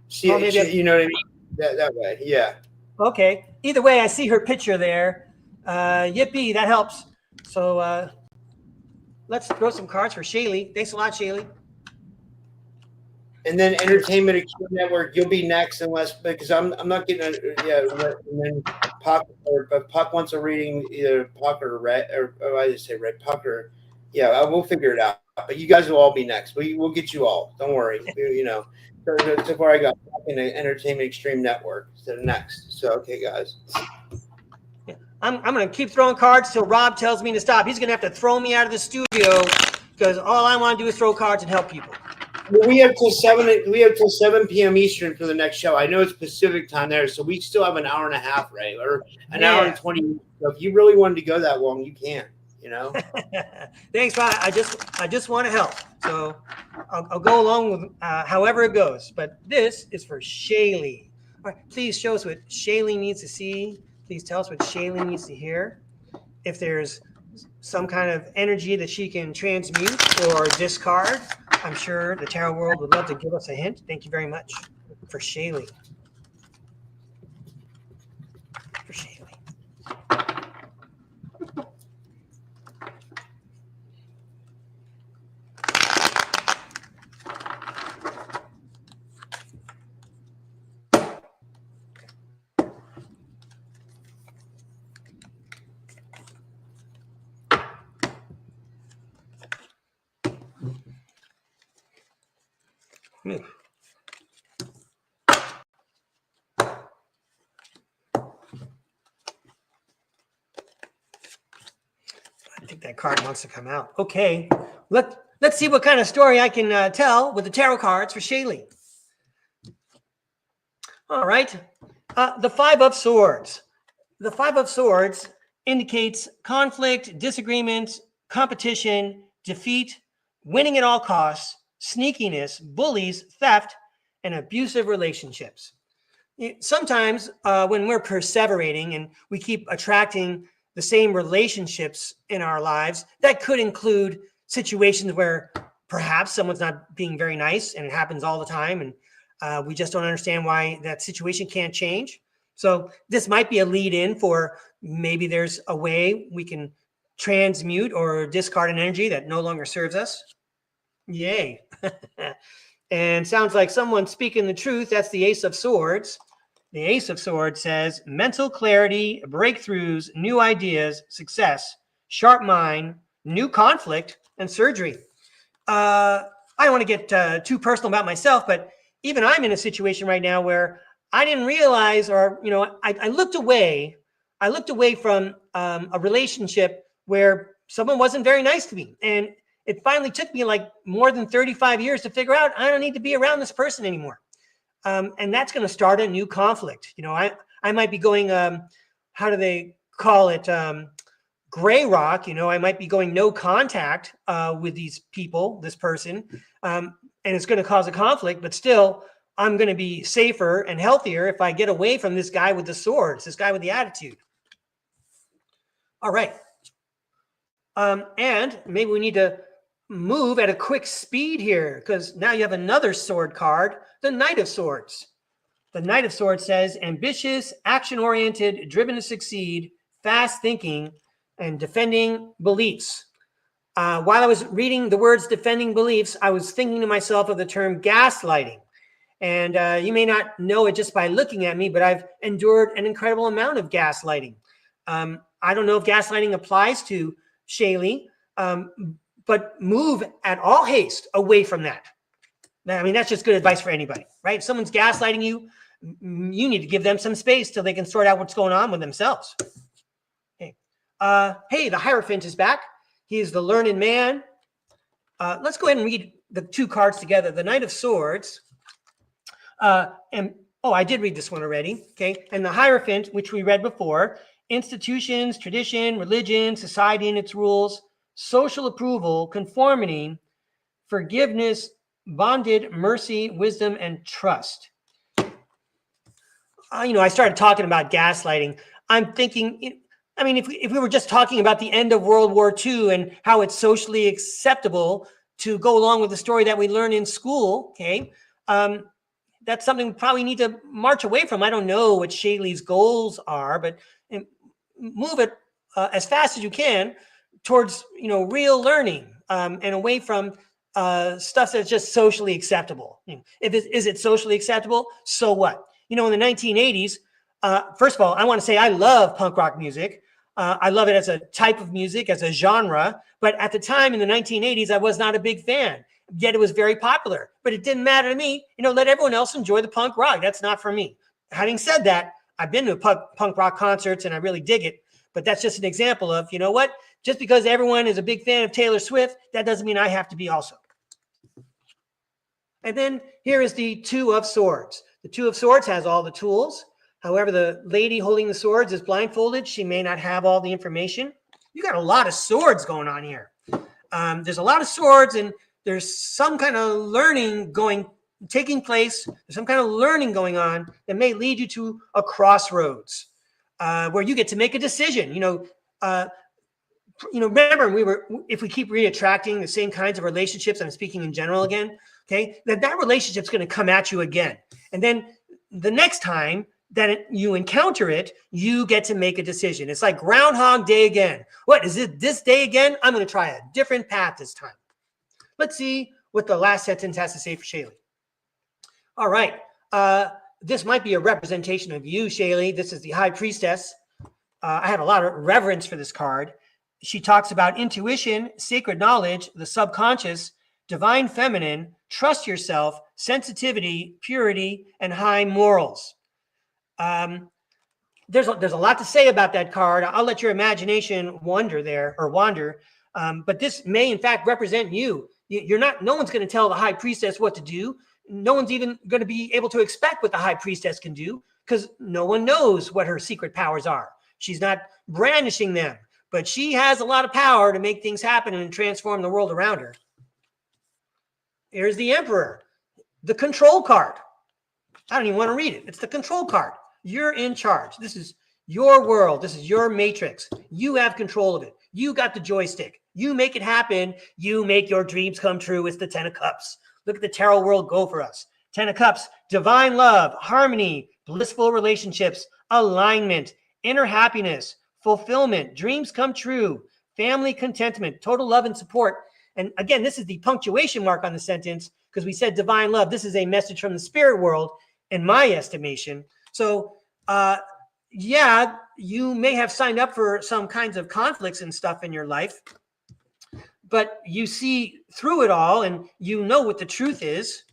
CHALY. Oh, maybe You know what I mean? That way, yeah. Okay. Either way, I see her picture there. Yippee, that helps. So let's throw some cards for Shaylee. Thanks a lot, Shaylee. And then Entertainment Exchange Network, you'll be next, because I'm not getting and then Puck, but Puck wants a reading, either Puck or Red, or I just say Red, Puck or we'll figure it out. But you guys will all be next. We'll get you all. Don't worry. So far I got Puck and Entertainment Extreme Network. So next. So okay, guys. Yeah. I'm gonna keep throwing cards till Rob tells me to stop. He's gonna have to throw me out of the studio because all I want to do is throw cards and help people. Well, we have till 7 p.m. Eastern for the next show. I know it's Pacific time there, so we still have an hour and a half, Ray, or an hour and 20 minutes. So if you really wanted to go that long, you can. Thanks, Rob. I just want to help, so I'll go along with however it goes. But this is for Shaylee. All right, please show us what Shaylee needs to see. Please tell us what Shaylee needs to hear. If there's some kind of energy that she can transmute or discard, I'm sure the tarot world would love to give us a hint. Thank you very much for Shaylee. For Shaylee. I think that card wants to come out. Okay, let's see what kind of story I can tell with the tarot cards for Shaylee. All right, the Five of Swords. The Five of Swords indicates conflict, disagreement, competition, defeat, winning at all costs, sneakiness, bullies, theft, and abusive relationships. Sometimes when we're perseverating and we keep attracting the same relationships in our lives, that could include situations where perhaps someone's not being very nice, and it happens all the time, and we just don't understand why that situation can't change. So this might be a lead in for maybe there's a way we can transmute or discard an energy that no longer serves us. Yay. And sounds like someone speaking the truth. That's the Ace of Swords. The Ace of Swords says mental clarity, breakthroughs, new ideas, success, sharp mind, new conflict, and surgery. I don't want to get too personal about myself, but even I'm in a situation right now where I didn't realize, or, I looked away. I looked away from a relationship where someone wasn't very nice to me. And it finally took me like more than 35 years to figure out I don't need to be around this person anymore. And that's going to start a new conflict. I might be going, how do they call it? Gray rock. I might be going no contact with these people, this person. And it's going to cause a conflict, but still I'm going to be safer and healthier if I get away from this guy with the swords, this guy with the attitude. All right. And maybe we need to move at a quick speed here, because now you have another sword card, the Knight of Swords. The Knight of Swords says ambitious, action-oriented, driven to succeed, fast thinking, and defending beliefs. While I was reading the words defending beliefs, I was thinking to myself of the term gaslighting. And you may not know it just by looking at me, but I've endured an incredible amount of gaslighting. I don't know if gaslighting applies to Shaylee, but move at all haste away from that. I mean, that's just good advice for anybody, right? If someone's gaslighting you, you need to give them some space till they can sort out what's going on with themselves. Okay. Hey, the Hierophant is back. He is the learned man. Let's go ahead and read the two cards together, the Knight of Swords, I did read this one already. Okay. And the Hierophant, which we read before, institutions, tradition, religion, society and its rules, social approval, conformity, forgiveness, bonded, mercy, wisdom, and trust. I started talking about gaslighting. I'm thinking, if we were just talking about the end of World War II and how it's socially acceptable to go along with the story that we learn in school, okay, that's something we probably need to march away from. I don't know what Shaylee's goals are, but move it as fast as you can towards, real learning and away from stuff that's just socially acceptable. Is it socially acceptable? So what? In the 1980s, first of all, I want to say I love punk rock music. I love it as a type of music, as a genre. But at the time in the 1980s, I was not a big fan. Yet it was very popular. But it didn't matter to me. Let everyone else enjoy the punk rock. That's not for me. Having said that, I've been to punk rock concerts and I really dig it. But that's just an example of, just because everyone is a big fan of Taylor Swift, that doesn't mean I have to be also. And then here is the Two of Swords. The Two of Swords has all the tools. However, the lady holding the swords is blindfolded. She may not have all the information. You got a lot of swords going on here. There's a lot of swords, and there's some kind of learning taking place. There's some kind of learning going on that may lead you to a crossroads where you get to make a decision. Remember, if we keep reattracting the same kinds of relationships, I'm speaking in general again, okay, that relationship's going to come at you again. And then the next time that you encounter it, you get to make a decision. It's like Groundhog Day again. What is it this day again? I'm going to try a different path this time. Let's see what the last sentence has to say for Shaylee. All right. This might be a representation of you, Shaylee. This is the High Priestess. I have a lot of reverence for this card. She talks about intuition, sacred knowledge, the subconscious, divine feminine, trust yourself, sensitivity, purity, and high morals. There's a lot to say about that card. I'll let your imagination wander. But this may in fact represent you. No one's going to tell the High Priestess what to do. No one's even going to be able to expect what the High Priestess can do because no one knows what her secret powers are. She's not brandishing them, but she has a lot of power to make things happen and transform the world around her. Here's the Emperor, the control card. I don't even want to read it. It's the control card. You're in charge. This is your world. This is your matrix. You have control of it. You got the joystick. You make it happen. You make your dreams come true. It's the 10 of Cups. Look at the tarot world go for us. 10 of Cups, divine love, harmony, blissful relationships, alignment, inner happiness, fulfillment, dreams come true, family contentment, total love and support. And again, this is the punctuation mark on the sentence because we said divine love. This is a message from the spirit world in my estimation. So, you may have signed up for some kinds of conflicts and stuff in your life, but you see through it all and you know what the truth is.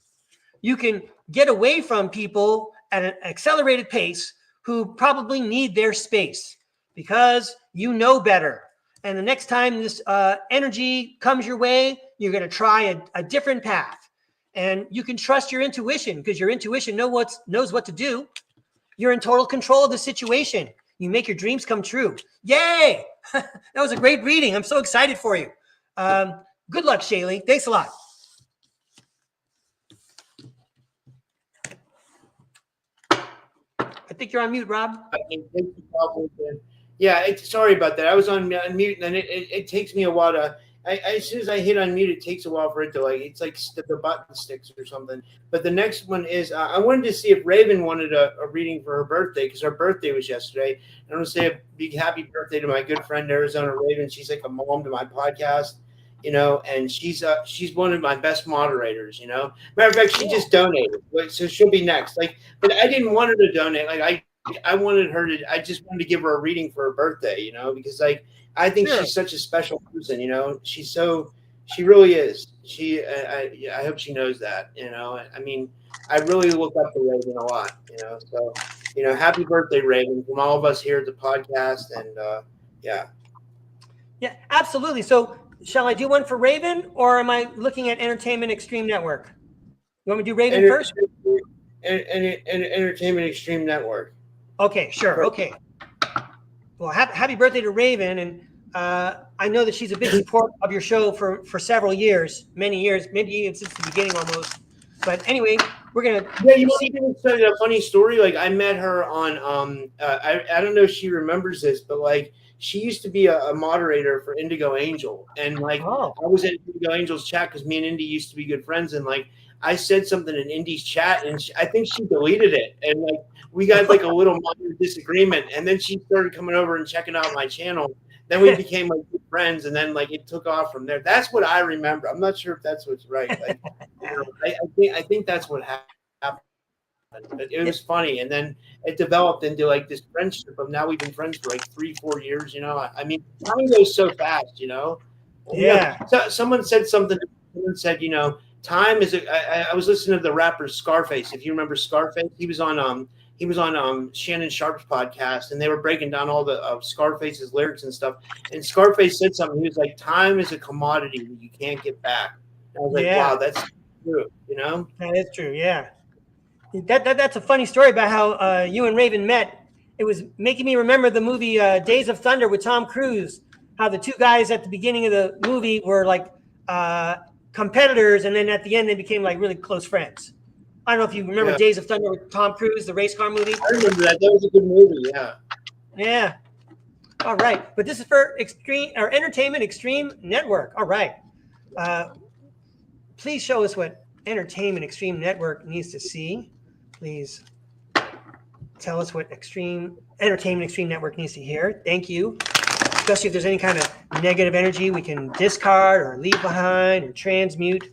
You can get away from people at an accelerated pace who probably need their space because you know better. And the next time this energy comes your way, you're going to try a different path. And you can trust your intuition because your intuition knows what to do. You're in total control of the situation. You make your dreams come true. Yay! That was a great reading. I'm so excited for you. Good luck, Shaylee. Thanks a lot. I think you're on mute, Rob. Yeah, sorry about that. I was on mute, and it takes me a while to. As soon as I hit unmute, it takes a while for it to it's like the button sticks or something. But the next one is I wanted to see if Raven wanted a reading for her birthday because her birthday was yesterday. I want to say a big happy birthday to my good friend Arizona Raven. She's like a mom to my podcast, and she's one of my best moderators. Matter of fact, she just donated, so she'll be next. But I didn't want her to donate. I wanted her to. I just wanted to give her a reading for her birthday, because I think she's such a special person, she really is. I hope she knows that, I mean, I really look up to Raven a lot, so, happy birthday, Raven, from all of us here at the podcast. And, yeah, absolutely. So shall I do one for Raven, or am I looking at Entertainment Extreme Network? You want me to do Raven first? Entertainment Extreme Network. Okay, sure. Okay. Well, happy birthday to Raven, and I know that she's a big supporter of your show for several years, many years, maybe even since the beginning almost. But anyway, we're gonna. Yeah, you want to tell you a funny story? Like I met her on I don't know if she remembers this, but like she used to be a moderator for Indigo Angel, and like I was in Indigo Angel's chat because me and Indy used to be good friends, and like I said something in Indy's chat, and I think she deleted it, and like we got like a little minor disagreement, and then she started coming over and checking out my channel. Then we became like good friends, and then like it took off from there. That's what I remember. I'm not sure if that's what's right. Like, I think that's what happened. But it was funny, and then it developed into like this friendship of now we've been friends for like 3-4 years. You know, I mean, time goes so fast. You know, yeah. So someone said something. Someone said, you know, time is. I was listening to the rapper Scarface. If you remember Scarface, he was on Shannon Sharp's podcast, and they were breaking down all the Scarface's lyrics and stuff. And Scarface said something. He was like, "Time is a commodity that you can't get back." And I was like, "Wow, that's true." You know, that is true. Yeah, that's a funny story about how you and Raven met. It was making me remember the movie Days of Thunder with Tom Cruise. How the two guys at the beginning of the movie were like competitors, and then at the end they became like really close friends. I don't know if you remember Days of Thunder with Tom Cruise, the race car movie. I remember that. That was a good movie. Yeah. Yeah. All right, but this is for Entertainment Extreme Network. All right. Please show us what Entertainment Extreme Network needs to see. Please tell us what Entertainment Extreme Network needs to hear. Thank you. Especially if there's any kind of negative energy we can discard or leave behind or transmute.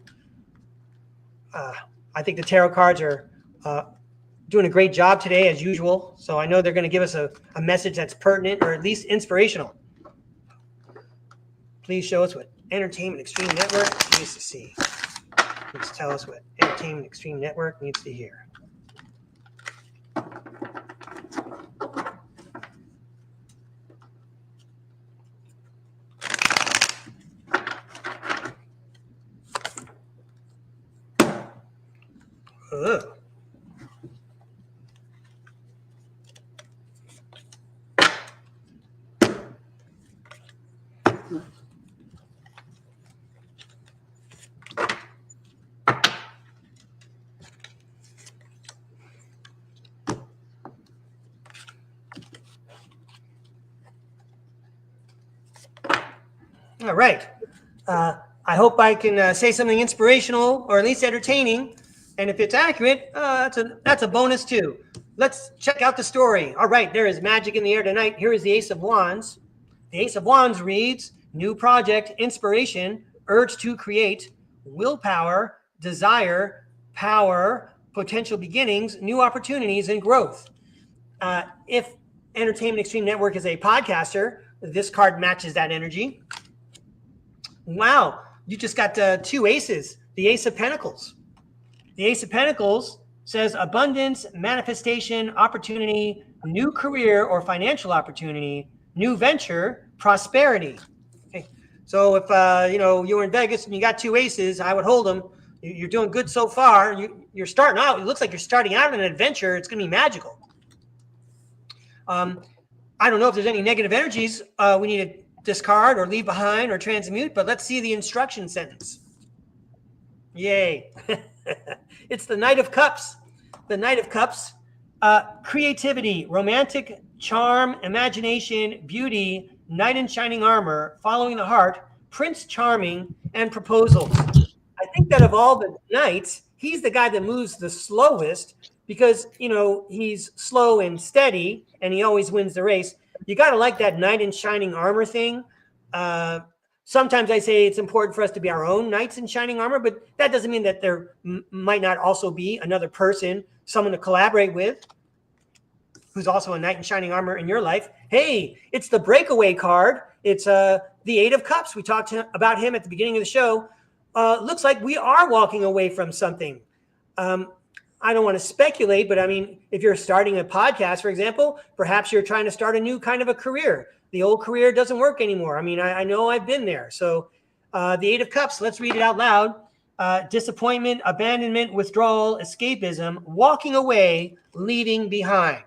I think the tarot cards are doing a great job today, as usual. So I know they're going to give us a message that's pertinent or at least inspirational. Please show us what Entertainment Extreme Network needs to see. Please tell us what Entertainment Extreme Network needs to hear. Ugh. All right. I hope I can say something inspirational or at least entertaining. And if it's accurate, that's a bonus too. Let's check out the story. All right, there is magic in the air tonight. Here is the Ace of Wands. The Ace of Wands reads, new project, inspiration, urge to create, willpower, desire, power, potential beginnings, new opportunities, and growth. If Entertainment Extreme Network is a podcaster, this card matches that energy. Wow, you just got two aces. The Ace of Pentacles. The Ace of Pentacles says abundance, manifestation, opportunity, new career or financial opportunity, new venture, prosperity. Okay. So if you were in Vegas and you got two aces, I would hold them. You're doing good so far. You're starting out. It looks like you're starting out in an adventure. It's going to be magical. I don't know if there's any negative energies we need to discard or leave behind or transmute, but let's see the instruction sentence. Yay. It's the Knight of Cups. The Knight of Cups, creativity, romantic charm, imagination, beauty, knight in shining armor, following the heart, Prince Charming, and proposals. I think that of all the knights, he's the guy that moves the slowest because, he's slow and steady and he always wins the race. You got to like that knight in shining armor thing. Sometimes I say it's important for us to be our own knights in shining armor, but that doesn't mean that there might not also be another person, someone to collaborate with, who's also a knight in shining armor in your life. Hey, it's the Breakaway card. It's the Eight of Cups. We talked about him at the beginning of the show. Looks like we are walking away from something. I don't want to speculate, but I mean, if you're starting a podcast, for example, perhaps you're trying to start a new kind of a career. The old career doesn't work anymore. I mean, I know I've been there. So The Eight of Cups, let's read it out loud. Disappointment, abandonment, withdrawal, escapism, walking away, leaving behind.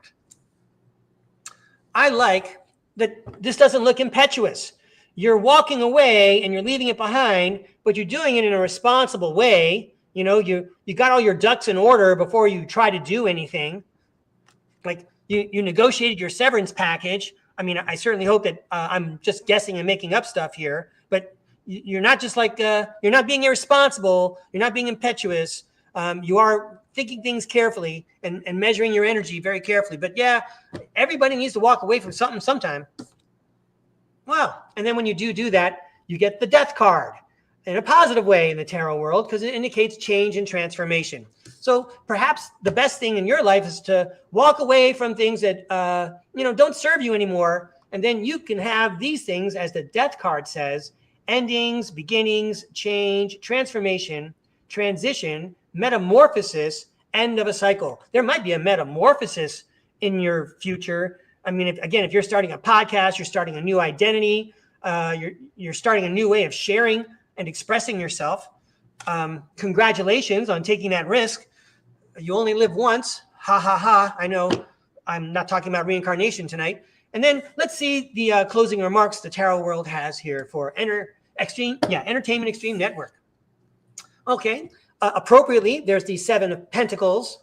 I like that this doesn't look impetuous. You're walking away and you're leaving it behind, but you're doing it in a responsible way. You know, you got all your ducks in order before you try to do anything. Like you negotiated your severance package. I mean, I certainly hope that I'm just guessing and making up stuff here, but you're not just like, you're not being irresponsible. You're not being impetuous. You are thinking things carefully and measuring your energy very carefully. But yeah, everybody needs to walk away from something sometime. Well, and then when you do that, you get the death card in a positive way in the tarot world because it indicates change and transformation. So perhaps the best thing in your life is to walk away from things that don't serve you anymore, and then you can have these things, as the death card says: endings, beginnings, change, transformation, transition, metamorphosis, end of a cycle. There might be a metamorphosis in your future. I mean, if you're starting a podcast, you're starting a new identity, you're starting a new way of sharing and expressing yourself. Congratulations on taking that risk. You only live once. Ha, ha, ha. I know I'm not talking about reincarnation tonight. And then let's see the closing remarks the tarot world has here for Entertainment Extreme Network. Okay. Appropriately, there's the Seven of Pentacles.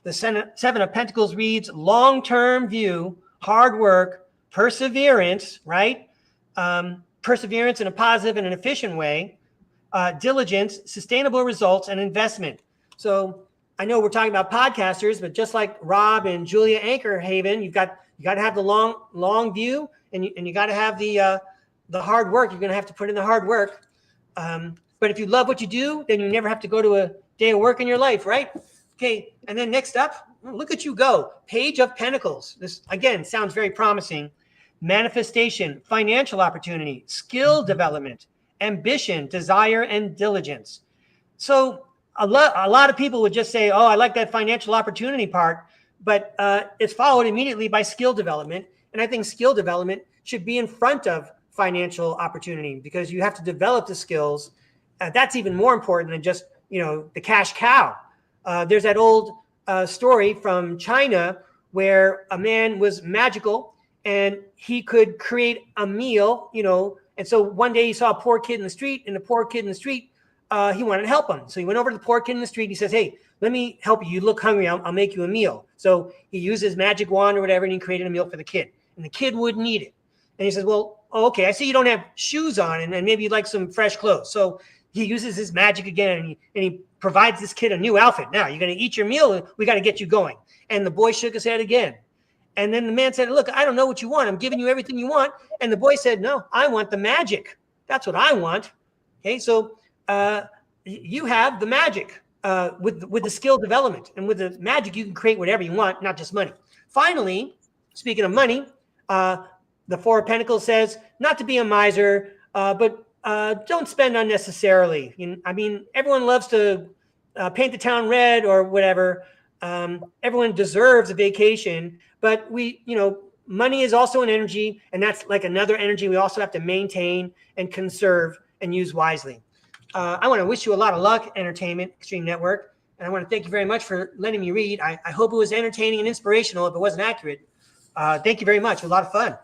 The Seven of Pentacles reads long-term view, hard work, perseverance, right? Perseverance in a positive and an efficient way, diligence, sustainable results, and investment. So I know we're talking about podcasters, but just like Rob and Julia Anchorhaven, you got to have the long view, and you got to have the hard work. You're going to have to put in the hard work. But if you love what you do, then you never have to go to a day of work in your life, right? Okay, and then next up, look at you go. Page of Pentacles. This, again, sounds very promising. Manifestation, financial opportunity, skill development, ambition, desire, and diligence. So a lot of people would just say, oh, I like that financial opportunity part, but it's followed immediately by skill development. And I think skill development should be in front of financial opportunity because you have to develop the skills. That's even more important than just, the cash cow. There's that old story from China where a man was magical and he could create a meal, and so one day he saw a poor kid in the street, and the poor kid in the street, he wanted to help him. So he went over to the poor kid in the street. He says, hey, let me help you. You look hungry. I'll make you a meal. So he used his magic wand or whatever, and he created a meal for the kid. And the kid wouldn't eat it. And he says, well, okay, I see you don't have shoes on, and maybe you'd like some fresh clothes. So he uses his magic again, and he provides this kid a new outfit. Now, you're going to eat your meal. We got to get you going. And the boy shook his head again. And then the man said, look, I don't know what you want. I'm giving you everything you want. And the boy said, no, I want the magic. That's what I want. Okay, so you have the magic with the skill development. And with the magic, you can create whatever you want, not just money. Finally, speaking of money, the Four of Pentacles says not to be a miser, but don't spend unnecessarily. Everyone loves to paint the town red or whatever. Everyone deserves a vacation, but money is also an energy, and that's like another energy we also have to maintain and conserve and use wisely. I want to wish you a lot of luck, Entertainment Extreme Network, and I want to thank you very much for letting me read. I hope it was entertaining and inspirational. If it wasn't accurate, thank you very much. It was a lot of fun.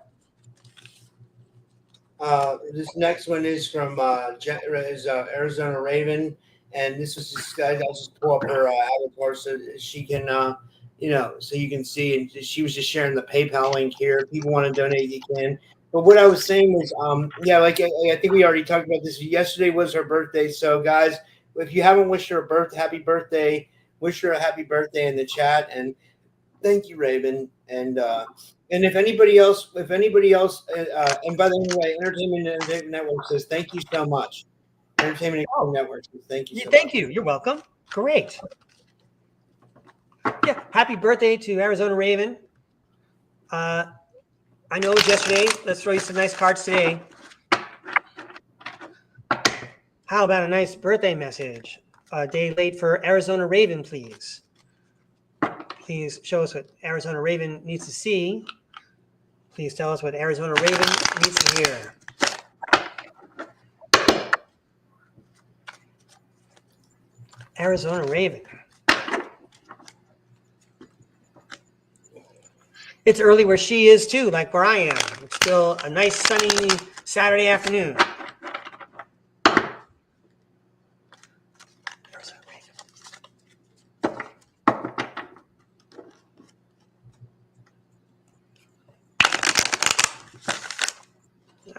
This next one is from Arizona Raven, and this was just I'll just pull up her avatar so she can so you can see. And she was just sharing the PayPal link here. If people want to donate, you can. But what I was saying was, I think we already talked about this. Yesterday was her birthday, so guys, if you haven't wished her a happy birthday, wish her a happy birthday in the chat. And thank you, Raven. And if anybody else, and by the way, Entertainment Network says thank you so much. Entertainment Network says thank you. Thank you. You're welcome. Great. Yeah. Happy birthday to Arizona Raven. I know it was yesterday. Let's throw you some nice cards today. How about a nice birthday message? A day late for Arizona Raven, please. Please show us what Arizona Raven needs to see. Please tell us what Arizona Raven needs to hear. Arizona Raven. It's early where she is too, like where I am. It's still a nice sunny Saturday afternoon. Arizona Raven.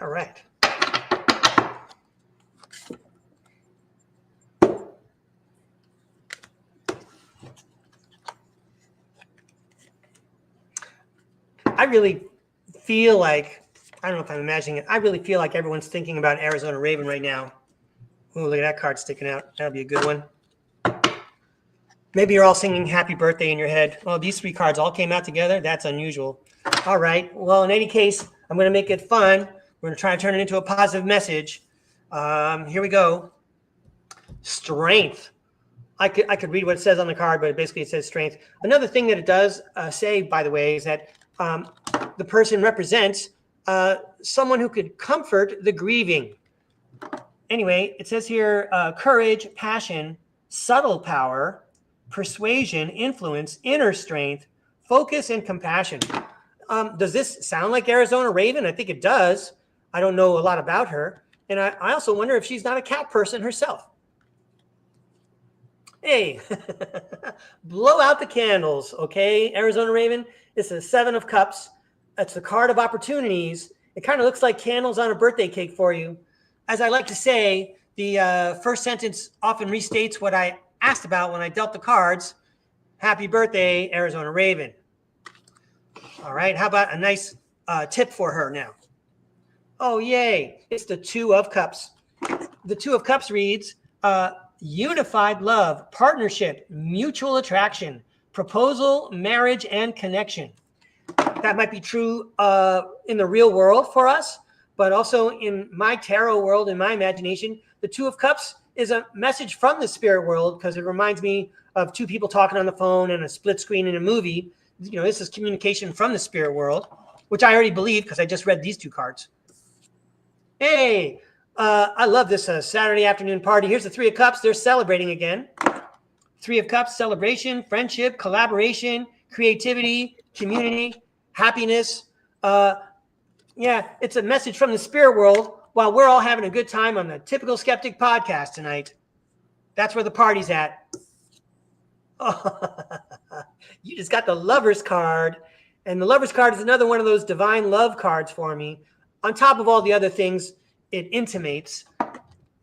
All right. I really feel like, I don't know if I'm imagining it, I really feel like everyone's thinking about Arizona Raven right now. Oh, look at that card sticking out. That'll be a good one. Maybe you're all singing happy birthday in your head. Oh, these three cards all came out together? That's unusual. All right. Well, in any case, I'm going to make it fun. We're going to try to turn it into a positive message. Here we go. Strength. I could read what it says on the card, but basically it says strength. Another thing that it does say, by the way, is that the person represents someone who could comfort the grieving. Anyway, it says here, courage, passion, subtle power, persuasion, influence, inner strength, focus, and compassion. Does this sound like Arizona Raven? I think it does. I don't know a lot about her. And I also wonder if she's not a cat person herself. Hey, blow out the candles, okay, Arizona Raven? It's a 7 of Cups. It's the card of opportunities. It kind of looks like candles on a birthday cake for you. As I like to say, the first sentence often restates what I asked about when I dealt the cards. Happy birthday, Arizona Raven. All right, how about a nice tip for her now? Oh, yay, it's the 2 of Cups. The 2 of Cups reads, unified love, partnership, mutual attraction, proposal, marriage, and connection. That might be true in the real world for us, but also in my tarot world, in my imagination, the 2 of Cups is a message from the spirit world because it reminds me of 2 people talking on the phone and a split screen in a movie. You know, this is communication from the spirit world, which I already believe because I just read these 2 cards. Hey, I love this Saturday afternoon party. Here's the 3 of Cups. They're celebrating again. 3 of Cups, celebration, friendship, collaboration, creativity, community, happiness. Yeah, it's a message from the spirit world while we're all having a good time on the Typical Skeptic podcast tonight. That's where the party's at. Oh, you just got the Lover's card. And the Lover's card is another one of those divine love cards for me. On top of all the other things it intimates.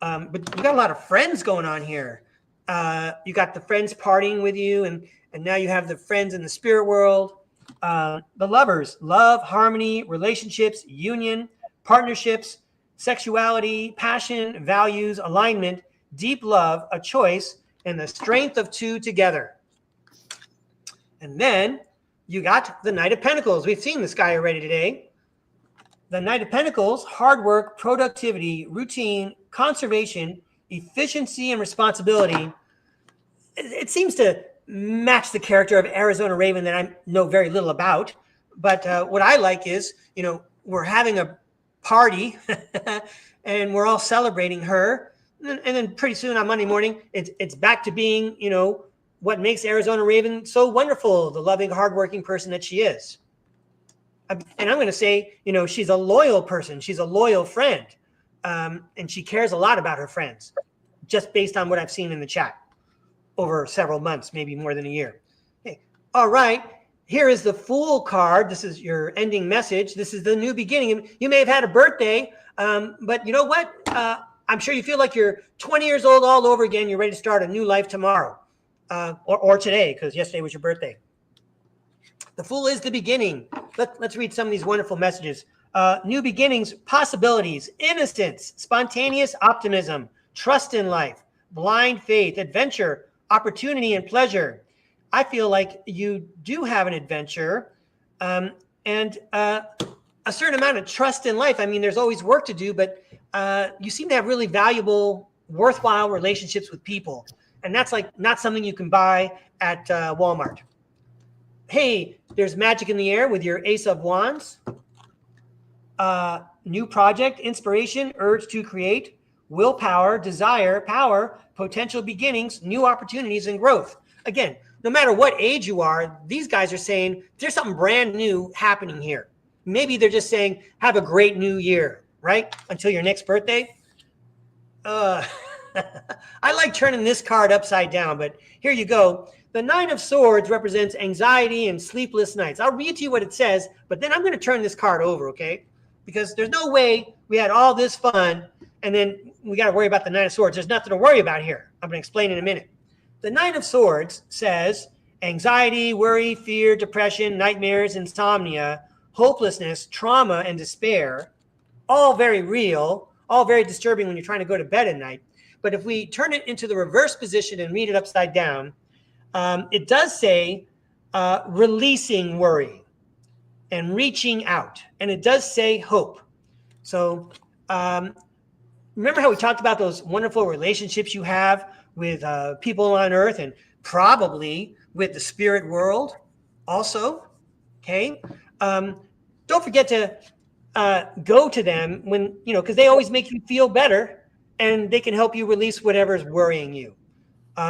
But you got a lot of friends going on here. You got the friends partying with you, and now you have the friends in the spirit world. The lovers, love, harmony, relationships, union, partnerships, sexuality, passion, values, alignment, deep love, a choice, and the strength of 2 together. And then you got the Knight of Pentacles. We've seen this guy already today. The Knight of Pentacles, hard work, productivity, routine, conservation, efficiency, and responsibility. It seems to match the character of Arizona Raven that I know very little about. But what I like is, you know, we're having a party and we're all celebrating her. And then pretty soon on Monday morning, it's back to being, you know, what makes Arizona Raven so wonderful, the loving, hardworking person that she is. And I'm going to say, you know, she's a loyal person. She's a loyal friend. And she cares a lot about her friends, just based on what I've seen in the chat over several months, maybe more than a year. Okay. All right. Here is the Fool card. This is your ending message. This is the new beginning. You may have had a birthday, but you know what? I'm sure you feel like you're 20 years old all over again. You're ready to start a new life tomorrow or today, because yesterday was your birthday. The Fool is the beginning. Let's read some of these wonderful messages. New beginnings, possibilities, innocence, spontaneous optimism, trust in life, blind faith, adventure, opportunity, and pleasure. I feel like you do have an adventure and a certain amount of trust in life. I mean, there's always work to do, but you seem to have really valuable, worthwhile relationships with people. And that's like not something you can buy at Walmart. Hey, there's magic in the air with your Ace of Wands. New project, inspiration, urge to create, willpower, desire, power, potential beginnings, new opportunities, and growth. Again, no matter what age you are, these guys are saying there's something brand new happening here. Maybe they're just saying, have a great new year, right? Until your next birthday. I like turning this card upside down, but here you go. The Nine of Swords represents anxiety and sleepless nights. I'll read to you what it says, but then I'm going to turn this card over, okay? Because there's no way we had all this fun and then we got to worry about the Nine of Swords. There's nothing to worry about here. I'm going to explain in a minute. The Nine of Swords says anxiety, worry, fear, depression, nightmares, insomnia, hopelessness, trauma, and despair, all very real, all very disturbing when you're trying to go to bed at night. But if we turn it into the reverse position and read it upside down, it does say releasing worry and reaching out. And it does say hope. So remember how we talked about those wonderful relationships you have with people on earth and probably with the spirit world also, okay? Don't forget to go to them when, because they always make you feel better and they can help you release whatever's worrying you.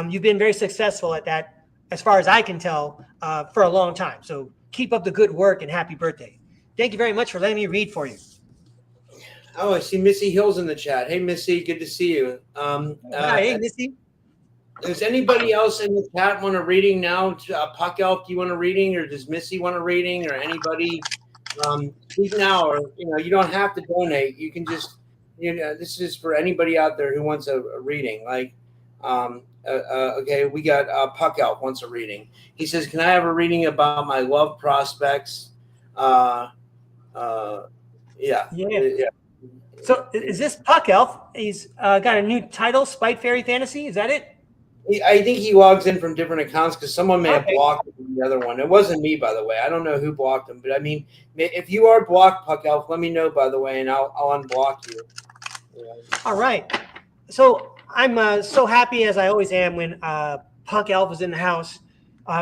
You've been very successful at that, as far as I can tell, for a long time. So keep up the good work and happy birthday. Thank you very much for letting me read for you. Oh, I see Missy Hill's in the chat. Hey, Missy, good to see you. Hi, hey, Missy. Does anybody else in the chat want a reading now? Puck Elf, do you want a reading, or does Missy want a reading, or anybody? Speak now, or you don't have to donate. You can just, this is for anybody out there who wants a reading. Like, okay, we got Puck Elf wants a reading. He says, "Can I have a reading about my love prospects?" Yeah. So is this Puck Elf? He's got a new title, Spite Fairy Fantasy. Is that it? I think he logs in from different accounts because someone may have blocked him from the other one. It wasn't me, by the way. I don't know who blocked him, but I mean, if you are blocked, Puck Elf, let me know, by the way, and I'll unblock you. All right. So I'm so happy, as I always am, when Puck Elf is in the house.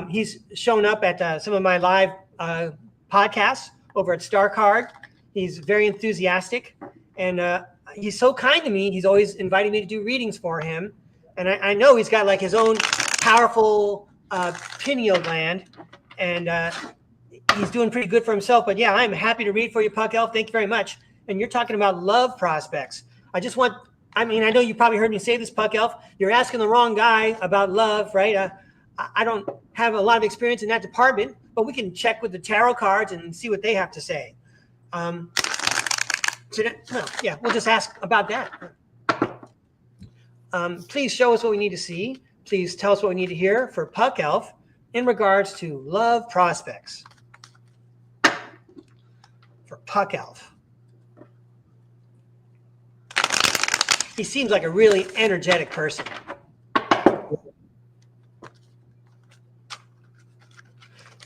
He's shown up at some of my live podcasts over at Starcard. He's very enthusiastic, and he's so kind to me. He's always inviting me to do readings for him. And I know he's got like his own powerful pineal gland, and he's doing pretty good for himself. But yeah, I'm happy to read for you, Puck Elf. Thank you very much. And you're talking about love prospects. I know you probably heard me say this, Puck Elf. You're asking the wrong guy about love, right? I don't have a lot of experience in that department, but we can check with the tarot cards and see what they have to say. We'll just ask about that. Please show us what we need to see. Please tell us what we need to hear for Puck Elf in regards to love prospects. For Puck Elf. He seems like a really energetic person.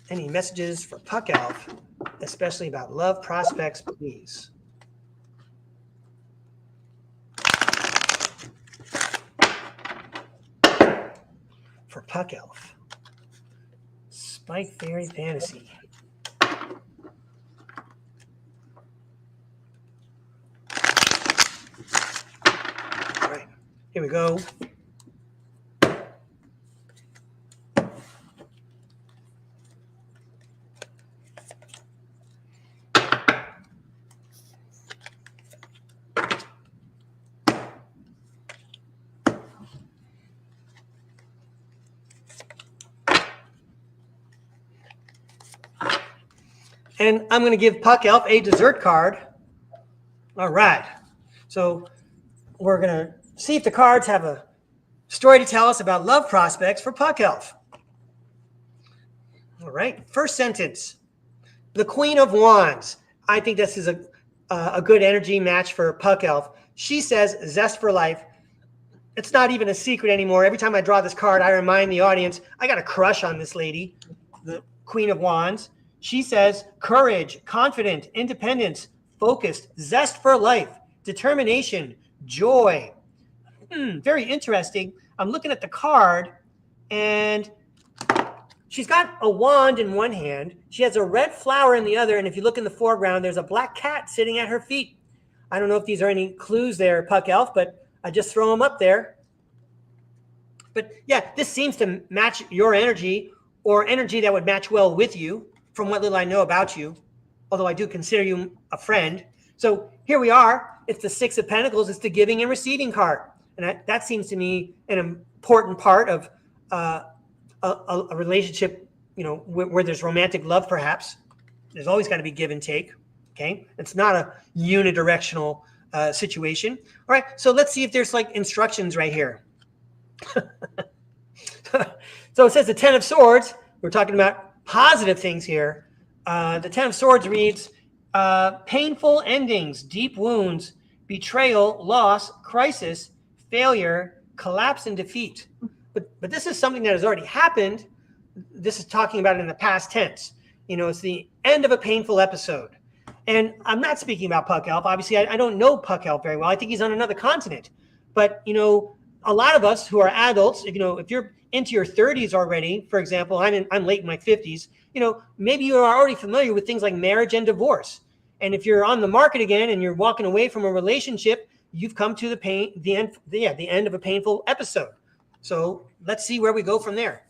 Any messages for Puck Elf, especially about love prospects, please? For Puck Elf. Spike Fairy Fantasy. All right, here we go. And I'm going to give Puck Elf a dessert card. All right. So we're going to see if the cards have a story to tell us about love prospects for Puck Elf. All right. First sentence. The Queen of Wands. I think this is a good energy match for Puck Elf. She says, zest for life. It's not even a secret anymore. Every time I draw this card, I remind the audience, I got a crush on this lady, the Queen of Wands. She says, courage, confident, independence, focused, zest for life, determination, joy. Very interesting. I'm looking at the card, and she's got a wand in one hand. She has a red flower in the other, and if you look in the foreground, there's a black cat sitting at her feet. I don't know if these are any clues there, Puck Elf, but I just throw them up there. But yeah, this seems to match your energy, or energy that would match well with you from what little I know about you, although I do consider you a friend. So here we are. It's the Six of Pentacles. It's the giving and receiving card. And that seems to me an important part of a relationship, where there's romantic love, perhaps. There's always got to be give and take. Okay. It's not a unidirectional situation. All right. So let's see if there's like instructions right here. So it says the Ten of Swords. We're talking about positive things here. The Ten of Swords reads, painful endings, deep wounds, betrayal, loss, crisis, failure, collapse, and defeat. But this is something that has already happened. This is talking about it in the past tense. It's the end of a painful episode. And I'm not speaking about Puck Elf. Obviously, I don't know Puck Elf very well. I think he's on another continent. But, a lot of us who are adults, if you're into your 30s already, for example, I'm late in my 50s, maybe you are already familiar with things like marriage and divorce. And if you're on the market again and you're walking away from a relationship, you've come to the end of a painful episode. So let's see where we go from there.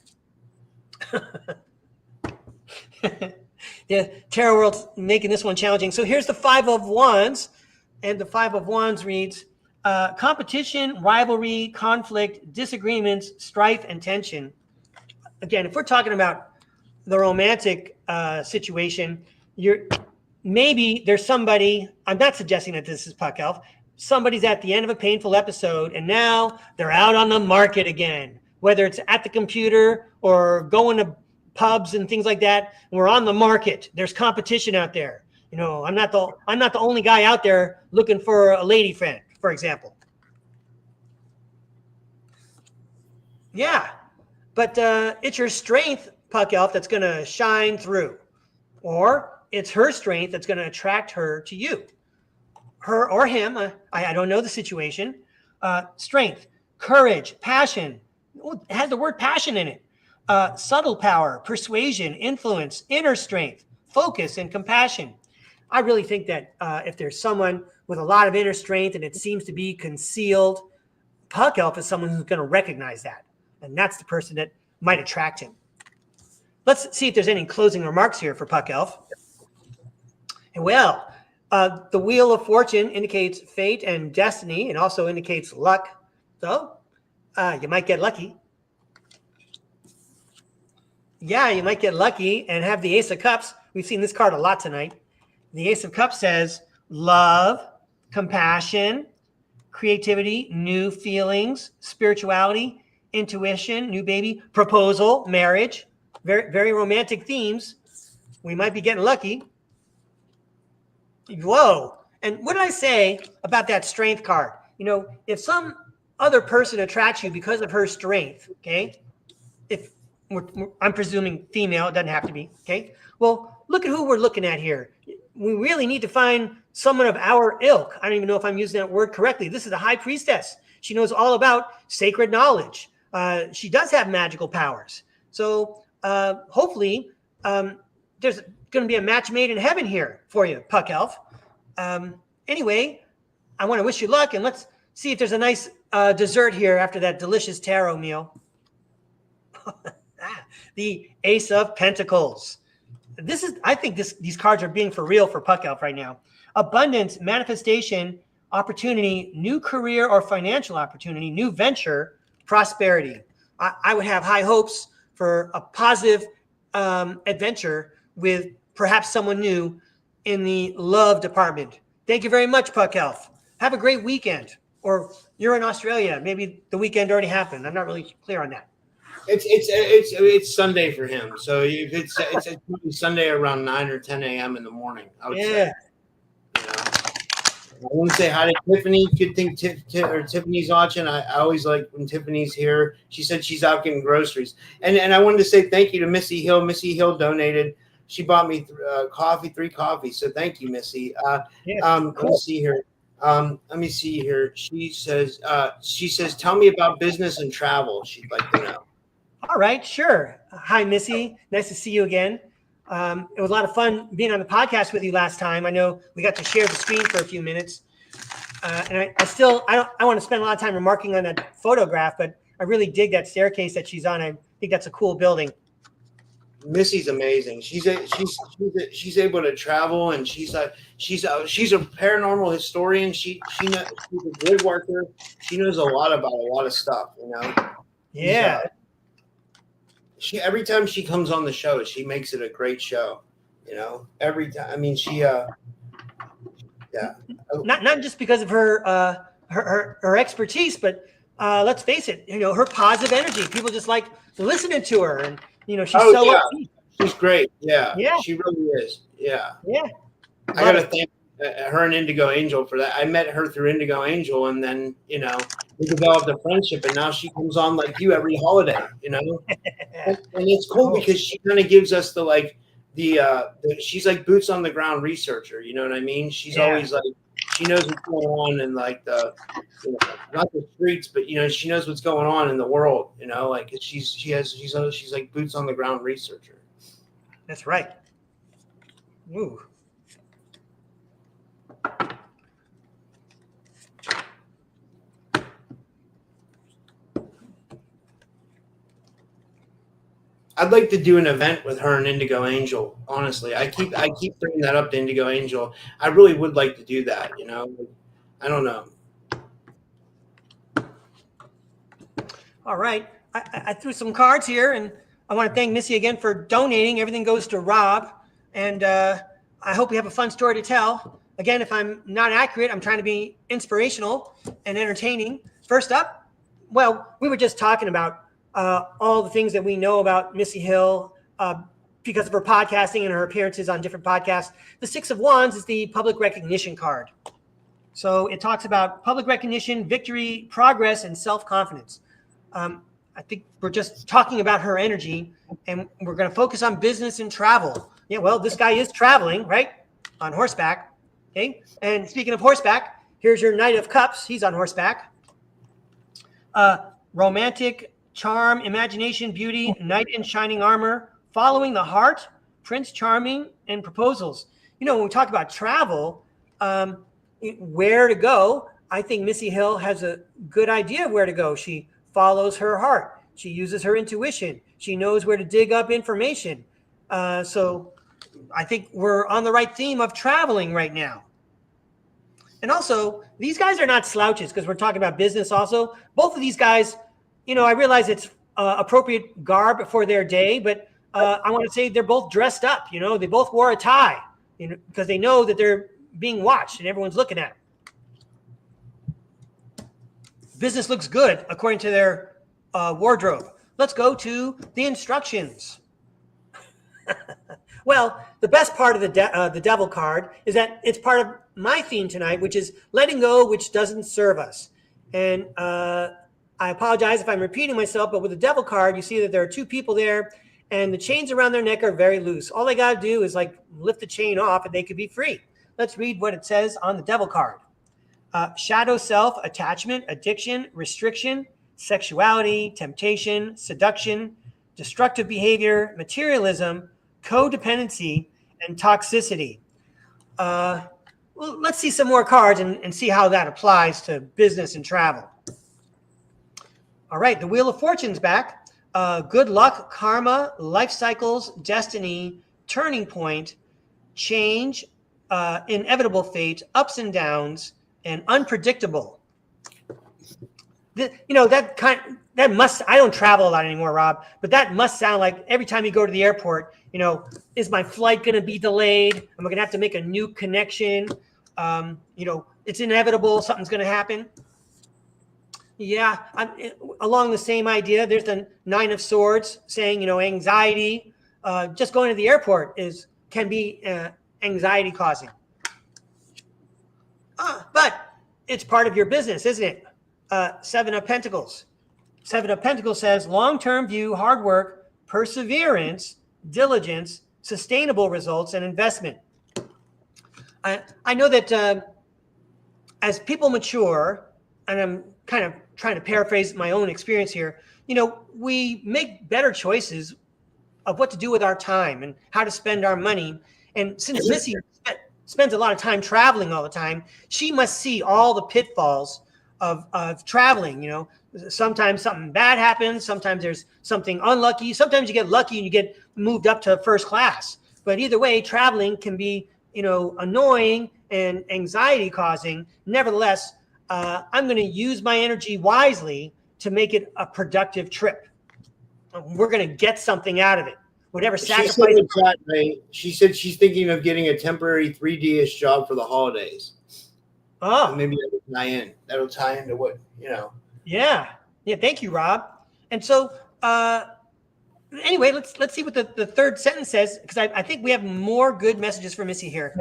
The tarot world's making this one challenging. So here's the Five of Wands, and the Five of Wands reads, competition, rivalry, conflict, disagreements, strife, and tension. Again, if we're talking about the romantic situation, maybe there's somebody, I'm not suggesting that this is Puck Elf, somebody's at the end of a painful episode and now they're out on the market again, whether it's at the computer or going to pubs and things like that. We're on the market. There's competition out there. I'm not the only guy out there looking for a lady friend, for example. Yeah, but it's your strength, Puck Elf, that's going to shine through, or it's her strength that's going to attract her to you, her or him. I don't know the situation. Strength, courage, passion. It has the word passion in it. Subtle power, persuasion, influence, inner strength, focus, and compassion. I really think that if there's someone with a lot of inner strength and it seems to be concealed, Puck Elf is someone who's going to recognize that. And that's the person that might attract him. Let's see if there's any closing remarks here for Puck Elf. Well, the Wheel of Fortune indicates fate and destiny and also indicates luck. So you might get lucky. Yeah, you might get lucky and have the Ace of Cups. We've seen this card a lot tonight. The Ace of Cups says love, compassion, creativity, new feelings, spirituality, intuition, new baby, proposal, marriage, very, very romantic themes. We might be getting lucky. Whoa. And what did I say about that strength card? If some other person attracts you because of her strength, okay, I'm presuming female, it doesn't have to be, okay? Well, look at who we're looking at here. We really need to find someone of our ilk. I don't even know if I'm using that word correctly. This is a high priestess. She knows all about sacred knowledge. She does have magical powers. So hopefully there's going to be a match made in heaven here for you, Puck Elf. Anyway, I want to wish you luck, and let's see if there's a nice dessert here after that delicious taro meal. The Ace of Pentacles. I think these cards are being for real for Puck Elf right now. Abundance, manifestation, opportunity, new career or financial opportunity, new venture, prosperity. I would have high hopes for a positive adventure with perhaps someone new in the love department. Thank you very much, Puck Elf. Have a great weekend. Or you're in Australia. Maybe the weekend already happened. I'm not really clear on that. It's Sunday for him. So if it's Sunday around 9 or 10 a.m. in the morning, I would say. I want to say hi to Tiffany. Good thing Tiffany's watching. I always like when Tiffany's here. She said she's out getting groceries. And I wanted to say thank you to Missy Hill. Missy Hill donated. She bought me 3 coffees. So thank you, Missy. Cool. Let me see here. She says, tell me about business and travel. She'd like to know. All right, sure. Hi, Missy. Nice to see you again. It was a lot of fun being on the podcast with you last time. I know we got to share the screen for a few minutes. And I want to spend a lot of time remarking on that photograph, but I really dig that staircase that she's on. I think that's a cool building. Missy's amazing. She's able to travel, and she's a paranormal historian. She's a good worker. She knows a lot about a lot of stuff. Yeah. Every time she comes on the show, she makes it a great show. Every time. I mean, yeah. Not just because of her expertise, but let's face it, her positive energy. People just like listening to her, and she's upbeat. She's great. Yeah. Yeah. She really is. Yeah. Yeah. I gotta thank her and Indigo Angel for that. I met her through Indigo Angel, and then we developed a friendship, and now she comes on like you every holiday. And it's cool because she kind of gives us the she's like boots on the ground researcher. You know what I mean? She's always like, she knows what's going on in like not the streets, but she knows what's going on in the world. Like she's like boots on the ground researcher. That's right. Ooh. I'd like to do an event with her and Indigo Angel. Honestly, I keep bringing that up to Indigo Angel. I really would like to do that. I don't know. All right, I threw some cards here, and I want to thank Missy again for donating. Everything goes to Rob, and I hope we have a fun story to tell. Again, if I'm not accurate, I'm trying to be inspirational and entertaining. First up, well, we were just talking about all the things that we know about Missy Hill because of her podcasting and her appearances on different podcasts. The Six of Wands is the public recognition card. So it talks about public recognition, victory, progress, and self-confidence. I think we're just talking about her energy, and we're going to focus on business and travel. Yeah, well, this guy is traveling, right? On horseback. Okay. And speaking of horseback, here's your Knight of Cups. He's on horseback. Romantic, charm, imagination, beauty, knight in shining armor, following the heart, Prince Charming, and proposals. When we talk about travel, where to go, I think Missy Hill has a good idea of where to go. She follows her heart. She uses her intuition. She knows where to dig up information. So I think we're on the right theme of traveling right now. And also, these guys are not slouches because we're talking about business also. Both of these guys, I realize it's appropriate garb for their day, but I want to say they're both dressed up. They both wore a tie, because they know that they're being watched and everyone's looking at them. Business looks good according to their wardrobe. Let's go to the instructions. Well, the best part of the devil card is that it's part of my theme tonight, which is letting go, which doesn't serve us. And I apologize if I'm repeating myself, but with the devil card, you see that there are two people there, and the chains around their neck are very loose. All they got to do is lift the chain off, and they could be free. Let's read what it says on the devil card. Shadow self, attachment, addiction, restriction, sexuality, temptation, seduction, destructive behavior, materialism, codependency, and toxicity. Well, let's see some more cards and see how that applies to business and travel. All right, the Wheel of Fortune's back. Good luck, karma, life cycles, destiny, turning point, change, inevitable fate, ups and downs, and unpredictable. That must, I don't travel a lot anymore, Rob, but that must sound like every time you go to the airport, is my flight going to be delayed? Am I going to have to make a new connection? It's inevitable. Something's going to happen. Yeah. Along the same idea, there's the Nine of Swords saying, anxiety, just going to the airport can be anxiety causing. But it's part of your business, isn't it? Seven of Pentacles. Seven of Pentacles says long-term view, hard work, perseverance, diligence, sustainable results, and investment. I know that as people mature, and I'm kind of trying to paraphrase my own experience here, we make better choices of what to do with our time and how to spend our money. And since spends a lot of time traveling all the time, she must see all the pitfalls of traveling. Sometimes something bad happens. Sometimes there's something unlucky. Sometimes you get lucky and you get moved up to first class. But either way, traveling can be, annoying and anxiety causing. Nevertheless, I'm going to use my energy wisely to make it a productive trip. We're going to get something out of it. Whatever sacrifice. She said she's thinking of getting a temporary 3D-ish job for the holidays. Oh, and maybe that'll tie into what, Yeah. Thank you, Rob. And so, anyway, let's see what the third sentence says, because I think we have more good messages for Missy here.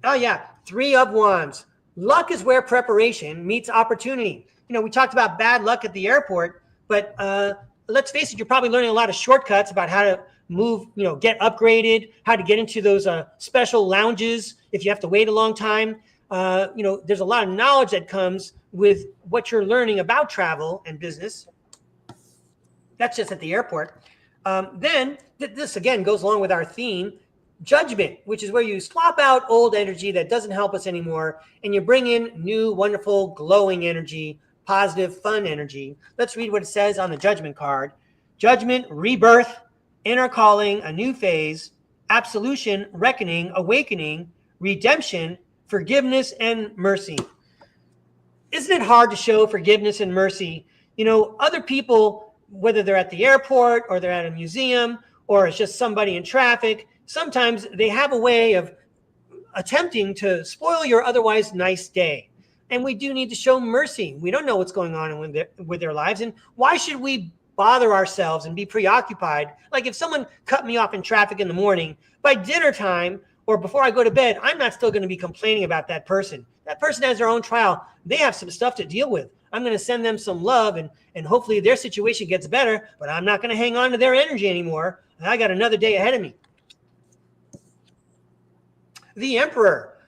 Oh yeah, 3 of Wands. Luck is where preparation meets opportunity. We talked about bad luck at the airport, but let's face it, you're probably learning a lot of shortcuts about how to move, get upgraded, how to get into those special lounges if you have to wait a long time. There's a lot of knowledge that comes with what you're learning about travel and business. That's just at the airport. Then this again goes along with our theme, judgment, which is where you swap out old energy that doesn't help us anymore, and you bring in new, wonderful, glowing energy, positive, fun energy. Let's read what it says on the judgment card. Judgment, rebirth, inner calling, a new phase, absolution, reckoning, awakening, redemption, forgiveness, and mercy. Isn't it hard to show forgiveness and mercy? Other people, whether they're at the airport or they're at a museum or it's just somebody in traffic, sometimes they have a way of attempting to spoil your otherwise nice day. And we do need to show mercy. We don't know what's going on with their lives. And why should we bother ourselves and be preoccupied? Like if someone cut me off in traffic in the morning, by dinner time or before I go to bed, I'm not still going to be complaining about that person. That person has their own trial. They have some stuff to deal with. I'm going to send them some love and hopefully their situation gets better, but I'm not going to hang on to their energy anymore. I got another day ahead of me. The Emperor.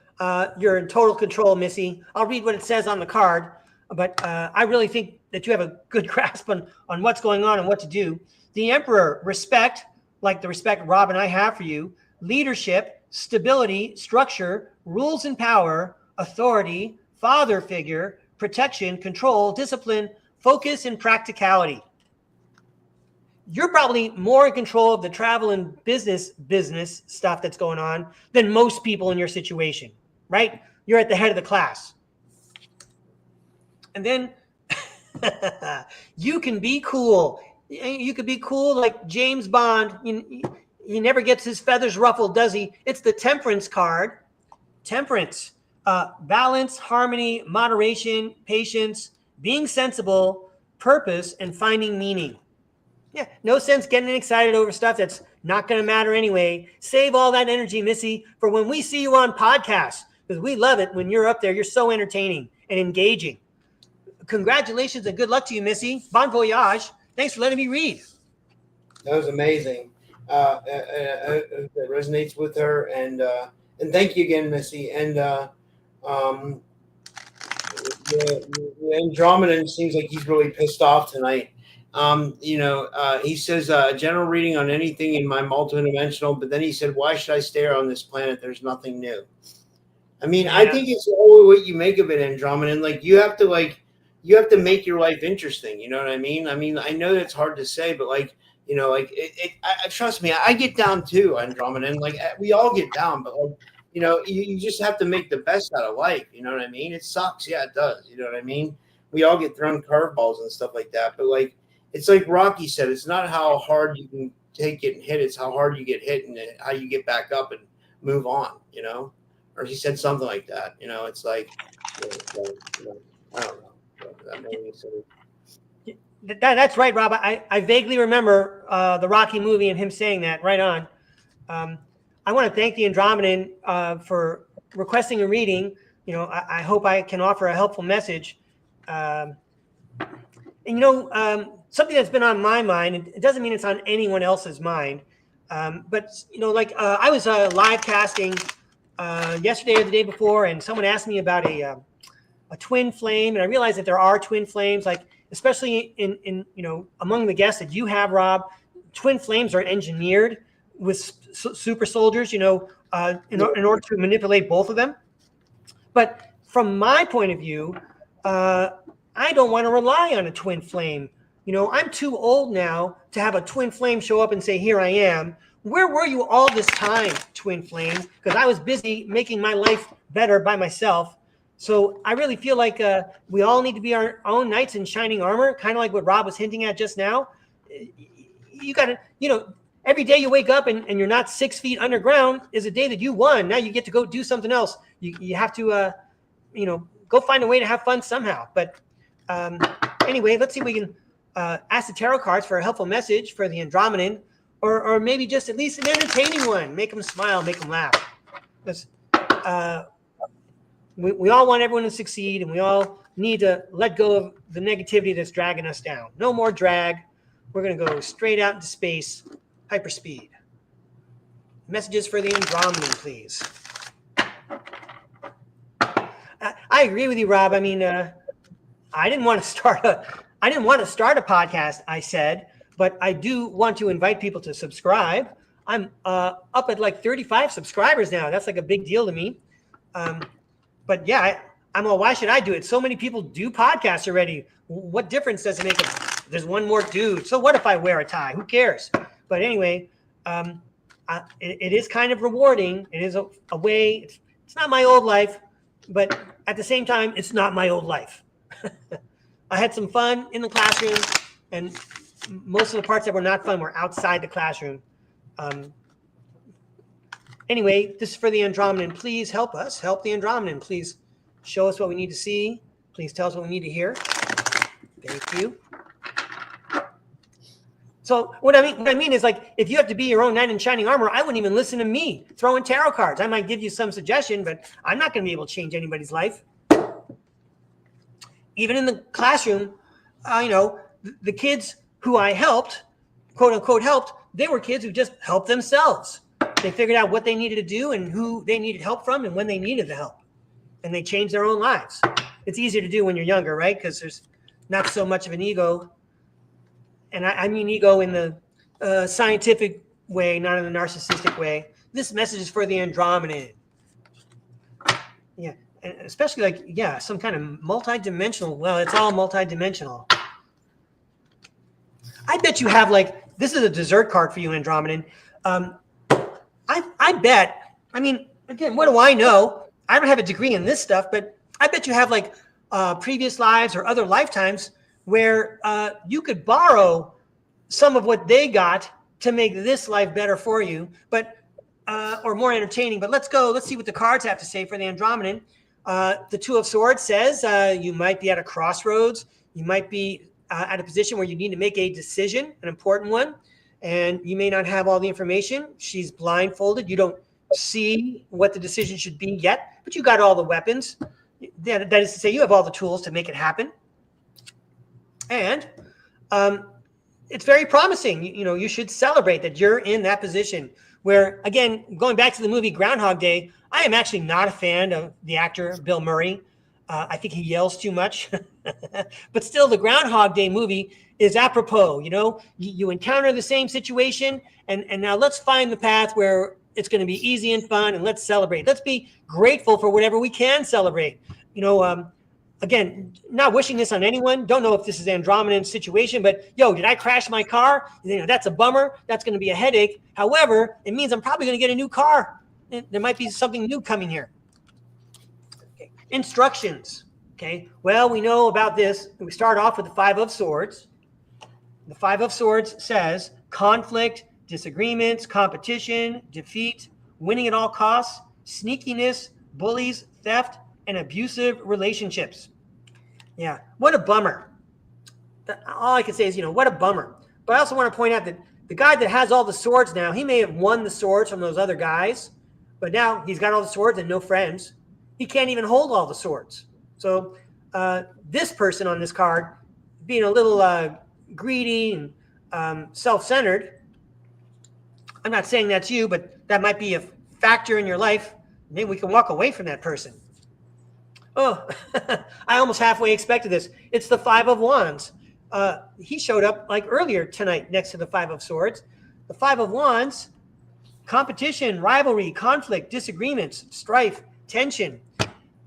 You're in total control, Missy. I'll read what it says on the card, but I really think that you have a good grasp on what's going on and what to do. The Emperor, respect, like the respect Rob and I have for you, leadership, stability, structure, rules and power, authority, father figure, protection, control, discipline, focus, and practicality. You're probably more in control of the travel and business stuff that's going on than most people in your situation, right? You're at the head of the class. And then you can be cool. You could be cool like James Bond. He never gets his feathers ruffled, does he? It's the Temperance card. Temperance, balance, harmony, moderation, patience, being sensible, purpose, and finding meaning. Yeah, no sense getting excited over stuff that's not going to matter anyway. Save all that energy, Missy, for when we see you on podcasts, because we love it when you're up there. You're so entertaining and engaging. Congratulations and good luck to you, Missy. Bon voyage. Thanks for letting me read. That was amazing. It resonates with her, and thank you again, Missy. And the Andromedan seems like he's really pissed off tonight. He says general reading on anything in my multidimensional, but then he said, why should I stay on this planet? There's nothing new. I mean, yeah. I think it's all what you make of it, Andromedan. Like you have to make your life interesting. You know what I mean? I mean, I know that's hard to say, but trust me, I get down too, Andromedan. Like we all get down, but you just have to make the best out of life. You know what I mean? It sucks. Yeah, it does. You know what I mean? We all get thrown curveballs and stuff like that, but it's like Rocky said, it's not how hard you can take it and hit, it's how hard you get hit and how you get back up and move on, Or he said something like that, it's like, I don't know. That made me silly. That's right, Rob. I vaguely remember the Rocky movie and him saying that. Right on. I want to thank the Andromedan for requesting a reading. I hope I can offer a helpful message. Something that's been on my mind, and it doesn't mean it's on anyone else's mind, but I was live casting yesterday or the day before, and someone asked me about a twin flame, and I realized that there are twin flames, especially in among the guests that you have, Rob. Twin flames are engineered with super soldiers. in order to manipulate both of them. But from my point of view, I don't want to rely on a twin flame. I'm too old now to have a twin flame show up and say, here I am. Where were you all this time, twin flame? Because I was busy making my life better by myself. So I really feel like we all need to be our own knights in shining armor, kind of like what Rob was hinting at just now. You got to, every day you wake up and you're not 6 feet underground is a day that you won. Now you get to go do something else. You have to, go find a way to have fun somehow. But anyway, let's see if we can ask the tarot cards for a helpful message for the Andromedan, or maybe just at least an entertaining one. Make them smile, make them laugh. Because we all want everyone to succeed, and we all need to let go of the negativity that's dragging us down. No more drag. We're going to go straight out into space, hyperspeed. Messages for the Andromedan, please. I agree with you, Rob. I mean, I didn't want to start a podcast, I said, but I do want to invite people to subscribe. I'm up at like 35 subscribers now. That's like a big deal to me. But yeah, I'm all, why should I do it? So many people do podcasts already. What difference does it make if there's one more dude? So what if I wear a tie? Who cares? But anyway, it is kind of rewarding. It is a way. It's not my old life, but at the same time, it's not my old life. I had some fun in the classroom, and most of the parts that were not fun were outside the classroom. Anyway, this is for the Andromedan. Please help us. Help the Andromedan. Please show us what we need to see. Please tell us what we need to hear. Thank you. So what I mean is, like, if you have to be your own knight in shining armor, I wouldn't even listen to me throwing tarot cards. I might give you some suggestion, but I'm not going to be able to change anybody's life. Even in the classroom, the kids who I helped, quote unquote helped, they were kids who just helped themselves. They figured out what they needed to do and who they needed help from and when they needed the help. And they changed their own lives. It's easier to do when you're younger, right? Because there's not so much of an ego. And I mean ego in the scientific way, not in the narcissistic way. This message is for the Andromedan. Yeah, and especially some kind of multi-dimensional. Well, it's all multi-dimensional. I bet you have this is a dessert card for you, Andromedan. I bet, again, what do I know? I don't have a degree in this stuff, but I bet you have previous lives or other lifetimes where you could borrow some of what they got to make this life better for you, but or more entertaining. But let's see what the cards have to say for the Andromedan. The Two of Swords says you might be at a crossroads. You might be at a position where you need to make a decision, an important one, and you may not have all the information. She's blindfolded. You don't see what the decision should be yet, but you got all the weapons. That is to say, you have all the tools to make it happen. And it's very promising. You should celebrate that you're in that position where, again, going back to the movie Groundhog Day, I am actually not a fan of the actor Bill Murray. I think he yells too much. But still, the Groundhog Day movie is apropos. You encounter the same situation, and now let's find the path where it's going to be easy and fun, and let's celebrate. Let's be grateful for whatever we can celebrate. Again, not wishing this on anyone. Don't know if this is Andromedan's situation, but did I crash my car? That's a bummer. That's going to be a headache. However, it means I'm probably going to get a new car. There might be something new coming here. Okay. Instructions. Okay. Well, we know about this. We start off with the Five of Swords. The Five of Swords says conflict, disagreements, competition, defeat, winning at all costs, sneakiness, bullies, theft, and abusive relationships. Yeah, what a bummer. All I can say is, what a bummer. But I also want to point out that the guy that has all the swords now, he may have won the swords from those other guys, but now he's got all the swords and no friends. He can't even hold all the swords. So this person on this card, being a little greedy and self-centered, I'm not saying that's you, but that might be a factor in your life. Maybe we can walk away from that person. Oh, I almost halfway expected this. It's the Five of Wands. He showed up earlier tonight next to the Five of Swords. The Five of Wands competition, rivalry, conflict, disagreements, strife, tension.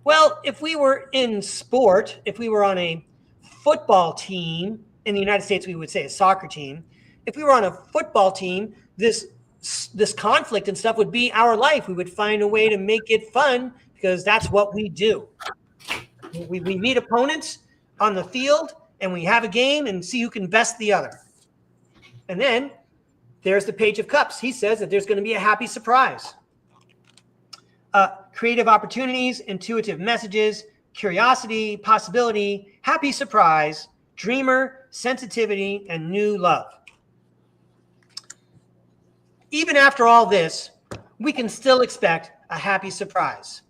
Well, if we were in sport, if we were on a football team, in the United States, we would say a soccer team. If we were on a football team, this conflict and stuff would be our life. We would find a way to make it fun because that's what we do. We meet opponents on the field and we have a game and see who can best the other. And then there's the Page of Cups. He says that there's going to be a happy surprise. Creative opportunities, intuitive messages, curiosity, possibility, happy surprise, dreamer, sensitivity, and new love. Even after all this, we can still expect a happy surprise.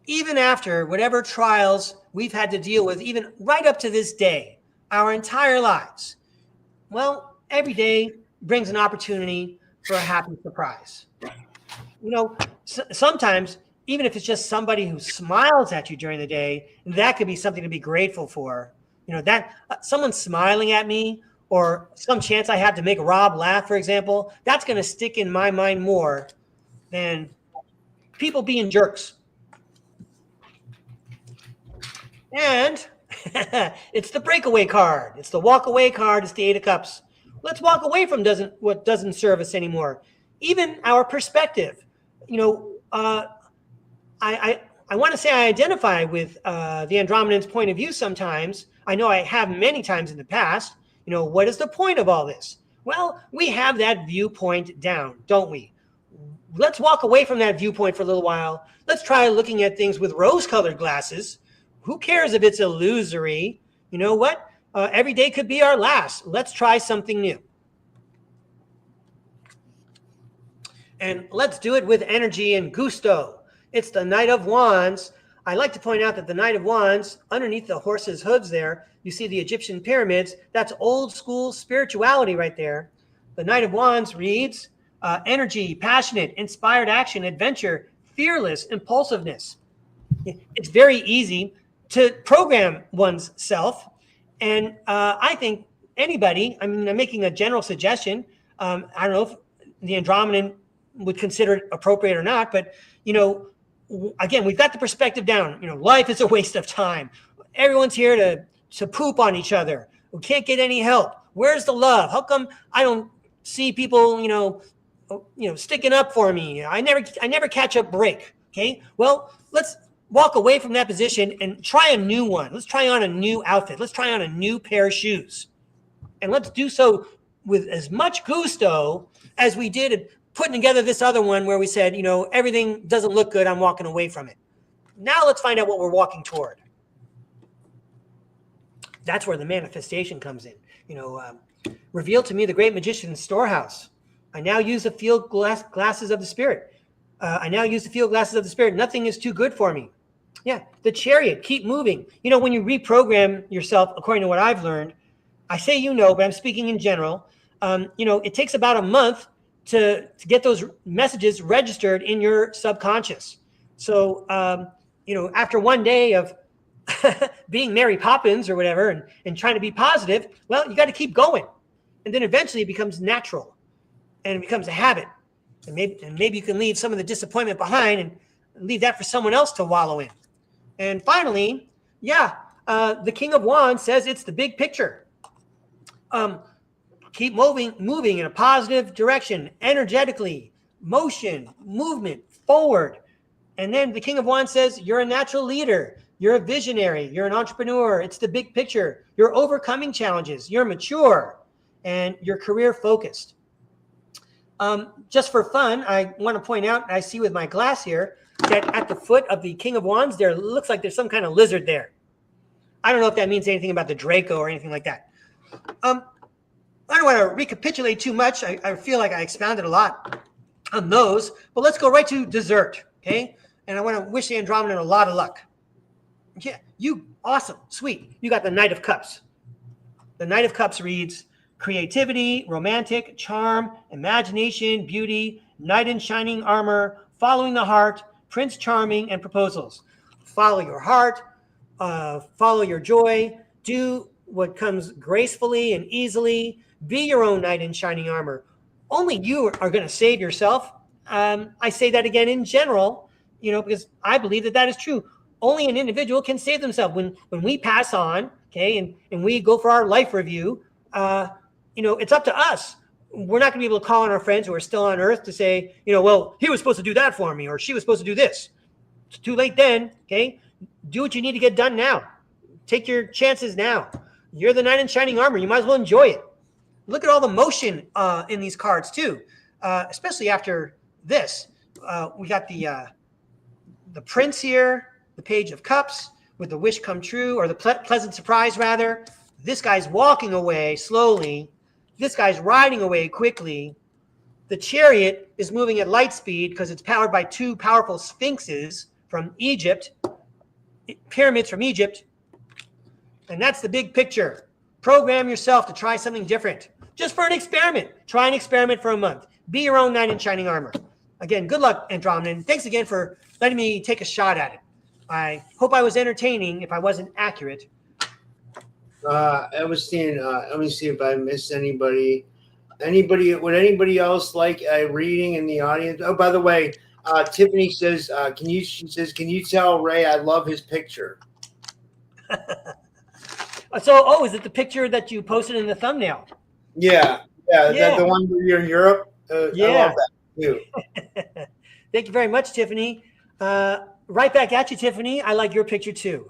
Even after whatever trials we've had to deal with, even right up to this day, our entire lives, well, every day brings an opportunity for a happy surprise. Sometimes, even if it's just somebody who smiles at you during the day, that could be something to be grateful for. That someone smiling at me, or some chance I have to make Rob laugh, for example, that's going to stick in my mind more than people being jerks. And it's the breakaway card. It's the walk away card. It's the 8 of Cups. Let's walk away from what doesn't serve us anymore. Even our perspective. I want to say I identify with the Andromedan's point of view sometimes. I know I have many times in the past. What is the point of all this? Well, we have that viewpoint down, don't we? Let's walk away from that viewpoint for a little while. Let's try looking at things with rose-colored glasses. Who cares if it's illusory? You know what? Every day could be our last. Let's try something new. And let's do it with energy and gusto. It's the Knight of Wands. I like to point out that the Knight of Wands, underneath the horse's hooves there, you see the Egyptian pyramids. That's old school spirituality right there. The Knight of Wands reads, energy, passionate, inspired action, adventure, fearless, impulsiveness. It's very easy to program one's self. And I think anybody, I'm making a general suggestion. I don't know if the Andromedan would consider it appropriate or not, but, again, we've got the perspective down. Life is a waste of time. Everyone's here to poop on each other. We can't get any help. Where's the love? How come I don't see people, sticking up for me? I never catch a break. Okay. Well, let's walk away from that position and try a new one. Let's try on a new outfit. Let's try on a new pair of shoes. And let's do so with as much gusto as we did putting together this other one where we said, everything doesn't look good. I'm walking away from it. Now let's find out what we're walking toward. That's where the manifestation comes in. Reveal to me the great magician's storehouse. I now use the field glasses of the spirit. Nothing is too good for me. Yeah. The Chariot, keep moving. When you reprogram yourself, according to what I've learned, I say, but I'm speaking in general. It takes about a month to get those messages registered in your subconscious. So, after one day of being Mary Poppins or whatever and trying to be positive, well, you got to keep going. And then eventually it becomes natural and it becomes a habit. And maybe you can leave some of the disappointment behind and leave that for someone else to wallow in. And finally, the King of Wands says it's the big picture. Keep moving in a positive direction, energetically, movement, forward. And then the King of Wands says, you're a natural leader. You're a visionary. You're an entrepreneur. It's the big picture. You're overcoming challenges. You're mature and you're career focused. Just for fun, I want to point out, I see with my glass here, that at the foot of the King of Wands, there looks like there's some kind of lizard there. I don't know if that means anything about the Draco or anything like that. I don't want to recapitulate too much. I feel like I expounded a lot on those, but let's go right to dessert, okay? And I want to wish the Andromedan a lot of luck. Yeah, awesome, sweet. You got the Knight of Cups. The Knight of Cups reads, creativity, romantic, charm, imagination, beauty, knight in shining armor, following the heart, Prince Charming, and proposals. Follow your heart, follow your joy, do what comes gracefully and easily, be your own knight in shining armor. Only you are going to save yourself. I say that again in general, because I believe that is true. Only an individual can save themselves. When we pass on, okay, and we go for our life review, it's up to us. We're not going to be able to call on our friends who are still on Earth to say, well, he was supposed to do that for me, or she was supposed to do this. It's too late then, okay? Do what you need to get done now. Take your chances now. You're the knight in shining armor. You might as well enjoy it. Look at all the motion in these cards too, especially after this. We got the Prince here, the Page of Cups with the wish come true, or the pleasant surprise rather. This guy's walking away slowly. This guy's riding away quickly. The Chariot is moving at light speed because it's powered by two powerful sphinxes from Egypt, pyramids from Egypt. And that's the big picture. Program yourself to try something different. Just for an experiment. Try an experiment for a month. Be your own knight in shining armor. Again, good luck, Andromeda. And thanks again for letting me take a shot at it. I hope I was entertaining if I wasn't accurate. I was seeing, let me see if I missed anybody. Would anybody else like a reading in the audience? Oh, by the way, Tiffany says, can you tell Ray I love his picture? So, is it the picture that you posted in the thumbnail? Yeah. That the one where you're in Europe? Yeah. I love that too. Thank you very much, Tiffany. Right back at you, Tiffany. I like your picture too.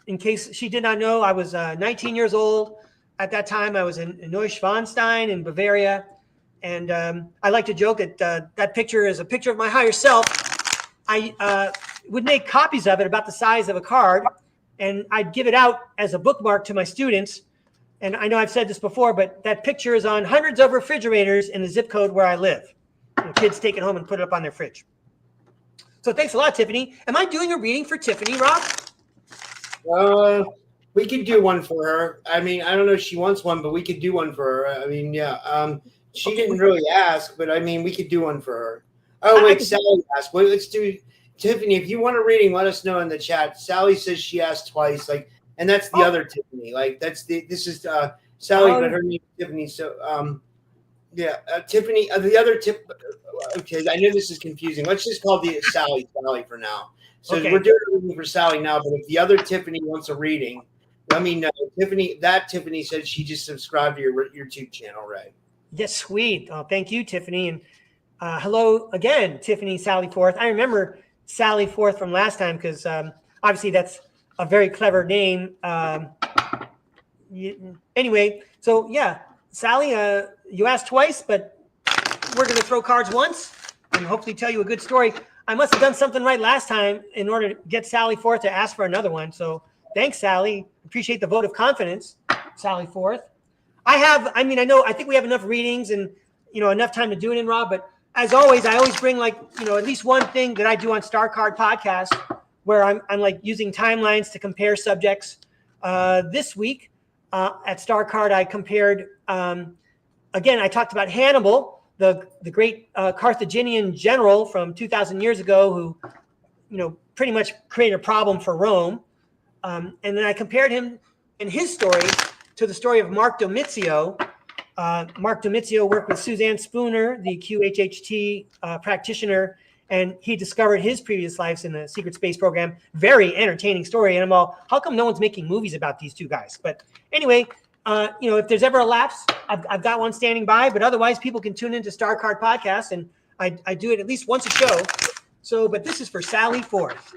In case she did not know, I was 19 years old. At that time, I was in Neuschwanstein in Bavaria. And I like to joke that that picture is a picture of my higher self. I would make copies of it about the size of a card, and I'd give it out as a bookmark to my students. And I know I've said this before, but that picture is on hundreds of refrigerators in the zip code where I live. And kids take it home and put it up on their fridge. So thanks a lot, Tiffany. Am I doing a reading for Tiffany, Rob? We could do one for her. I mean, I don't know if she wants one, but we could do one for her. I mean, yeah. She didn't really ask, but I mean, we could do one for her. Oh, wait, Sally asked. Well, let's do Tiffany. If you want a reading, let us know in the chat. Sally says she asked twice, and that's the other Tiffany. This is Sally, but her name is Tiffany. So, Tiffany, the other tip. Okay, I know this is confusing. Let's just call the Sally for now. So we're doing a reading for Sally now, but if the other Tiffany wants a reading, let me know. Tiffany said she just subscribed to your YouTube channel, Ray. Yes, sweet. Oh, thank you, Tiffany. And hello again, Tiffany Sally Forth. I remember Sally Forth from last time because obviously that's a very clever name. Anyway, so yeah, Sally, you asked twice, but we're going to throw cards once and hopefully tell you a good story. I must have done something right last time in order to get Sally Forth to ask for another one. So thanks, Sally. Appreciate the vote of confidence, Sally Forth. I think we have enough readings and, enough time to do it in, Rob, but as always, I always bring at least one thing that I do on Starcard Podcast where I'm using timelines to compare subjects. This week at Starcard, I compared, again, I talked about Hannibal, the great Carthaginian general from 2,000 years ago who, pretty much created a problem for Rome. And then I compared him and his story to the story of Mark Domizio. Mark Domizio worked with Suzanne Spooner, the QHHT practitioner, and he discovered his previous lives in the secret space program. Very entertaining story. And I'm all, how come no one's making movies about these two guys? But anyway, if there's ever a lapse, I've got one standing by. But otherwise, people can tune into Starcard Podcast, and I do it at least once a show. So, but this is for Sally Forth,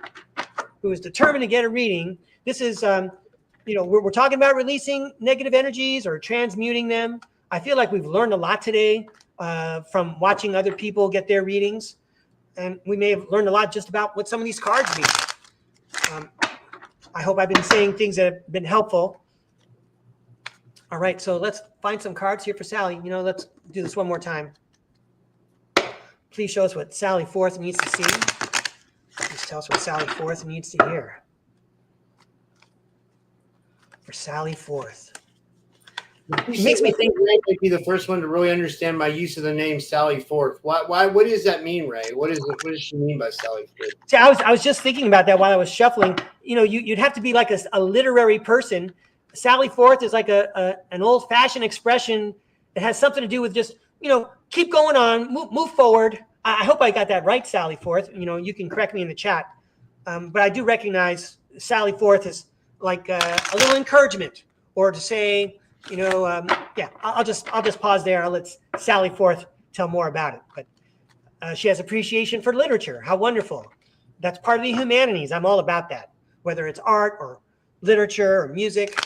who is determined to get a reading. This is, we're talking about releasing negative energies or transmuting them. I feel like we've learned a lot today from watching other people get their readings. And we may have learned a lot just about what some of these cards mean. I hope I've been saying things that have been helpful. All right, so let's find some cards here for Sally. Let's do this one more time. Please show us what Sally Forth needs to see. Please tell us what Sally Forth needs to hear. For Sally Forth. It makes me think Ray might be the first one to really understand my use of the name Sally Forth. Why? What does that mean, Ray? What does she mean by Sally Forth? See, I was just thinking about that while I was shuffling. You'd have to be like a literary person. Sally Forth is like an old-fashioned expression that has something to do with just keep going on, move forward. I hope I got that right, Sally Forth. You can correct me in the chat. But I do recognize Sally Forth as like a little encouragement, or to say, yeah, I'll just pause there. I'll let Sally Forth tell more about it. But she has appreciation for literature. How wonderful. That's part of the humanities. I'm all about that. Whether it's art or literature or music,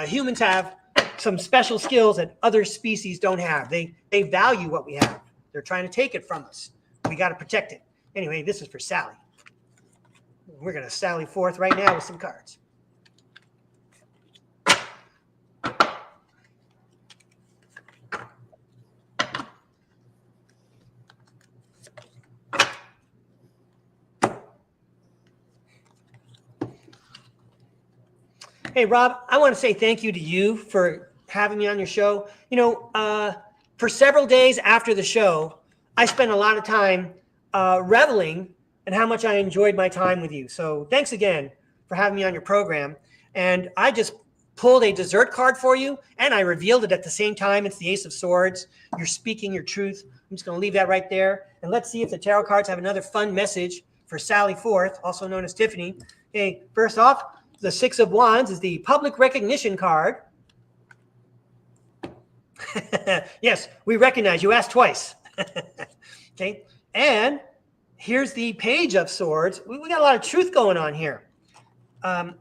humans have some special skills that other species don't have. They value what we have. They're trying to take it from us. We got to protect it. Anyway, this is for Sally. We're going to Sally Forth right now with some cards. Hey, Rob, I want to say thank you to you for having me on your show. For several days after the show, I spent a lot of time reveling in how much I enjoyed my time with you. So thanks again for having me on your program. And I just pulled a dessert card for you, and I revealed it at the same time. It's the Ace of Swords. You're speaking your truth. I'm just going to leave that right there. And let's see if the tarot cards have another fun message for Sally Forth, also known as Tiffany. Okay, first off, the Six of Wands is the public recognition card. Yes, we recognize you asked twice. Okay, and here's the Page of Swords. We got a lot of truth going on here.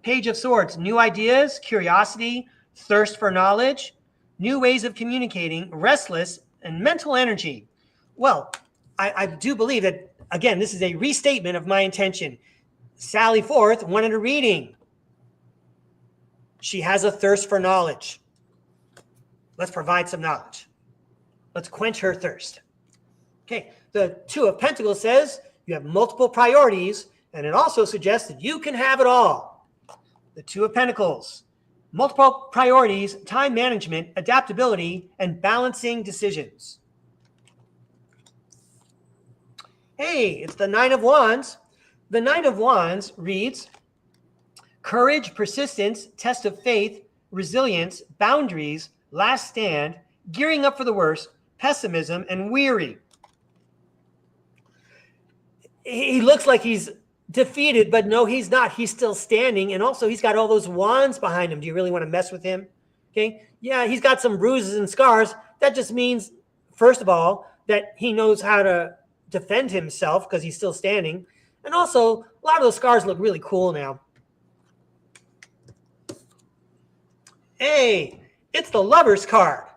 Page of Swords, new ideas, curiosity, thirst for knowledge, new ways of communicating, restless, and mental energy. Well, I do believe that, again, this is a restatement of my intention. Sally Forth wanted a reading. She has a thirst for knowledge. Let's provide some knowledge. Let's quench her thirst. Okay, the Two of Pentacles says you have multiple priorities, and it also suggests that you can have it all. The Two of Pentacles, multiple priorities, time management, adaptability, and balancing decisions. Hey, it's the Nine of Wands. The Nine of Wands reads, courage, persistence, test of faith, resilience, boundaries, last stand, gearing up for the worst, pessimism, and weary. He looks like he's defeated, but no, he's not. He's still standing. And also, he's got all those wands behind him. Do you really want to mess with him? Okay. Yeah, he's got some bruises and scars. That just means, first of all, that he knows how to defend himself because he's still standing. And also, a lot of those scars look really cool now. Hey, it's the Lover's card.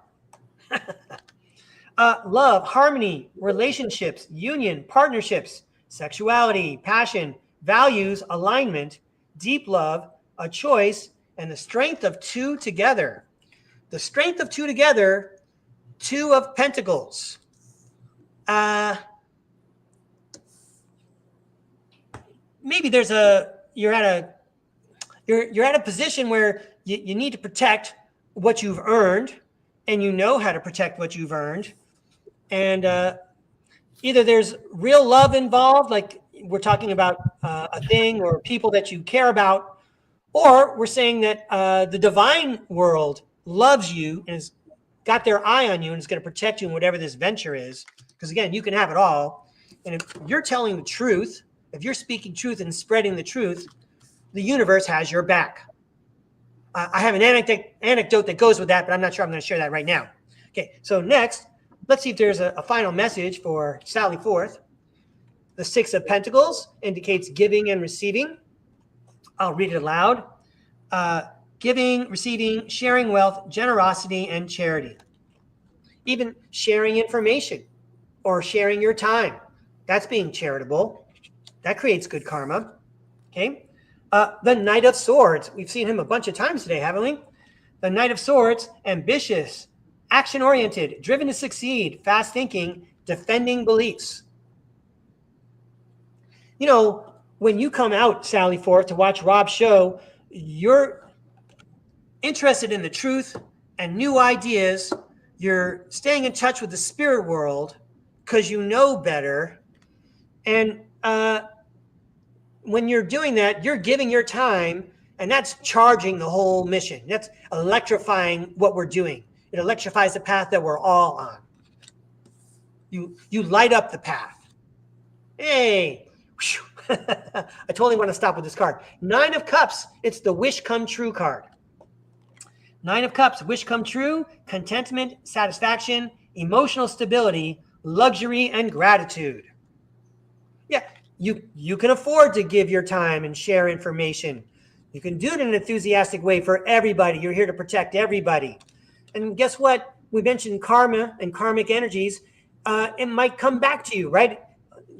Love, harmony, relationships, union, partnerships, sexuality, passion, values, alignment, deep love, a choice, and the strength of two together. The strength of two together, Two of Pentacles. Maybe you're at a position where you need to protect what you've earned, and you know how to protect what you've earned. And either there's real love involved, like we're talking about a thing or people that you care about, or we're saying that the divine world loves you and has got their eye on you and is going to protect you in whatever this venture is. Because again, you can have it all. And if you're telling the truth, if you're speaking truth and spreading the truth, the universe has your back. I have an anecdote that goes with that, but I'm not sure I'm going to share that right now. Okay, so next, let's see if there's a final message for Sally Forth. The Six of Pentacles indicates giving and receiving. I'll read it aloud. Giving, receiving, sharing wealth, generosity, and charity. Even sharing information or sharing your time. That's being charitable. That creates good karma. Okay. The Knight of Swords. We've seen him a bunch of times today, haven't we? The Knight of Swords, ambitious, action-oriented, driven to succeed, fast thinking, defending beliefs. You know, when you come out, Sally Forth, to watch Rob's show, you're interested in the truth and new ideas. You're staying in touch with the spirit world because you know better. And when you're doing that, you're giving your time, and that's charging the whole mission. That's electrifying what we're doing. It electrifies the path that we're all on. You light up the path. Hey, I totally want to stop with this card. 9 of Cups. It's the wish come true card. 9 of Cups, wish come true, contentment, satisfaction, emotional stability, luxury, and gratitude. Yeah, you can afford to give your time and share information. You can do it in an enthusiastic way for everybody. You're here to protect everybody. And guess what? We mentioned karma and karmic energies. It might come back to you, right?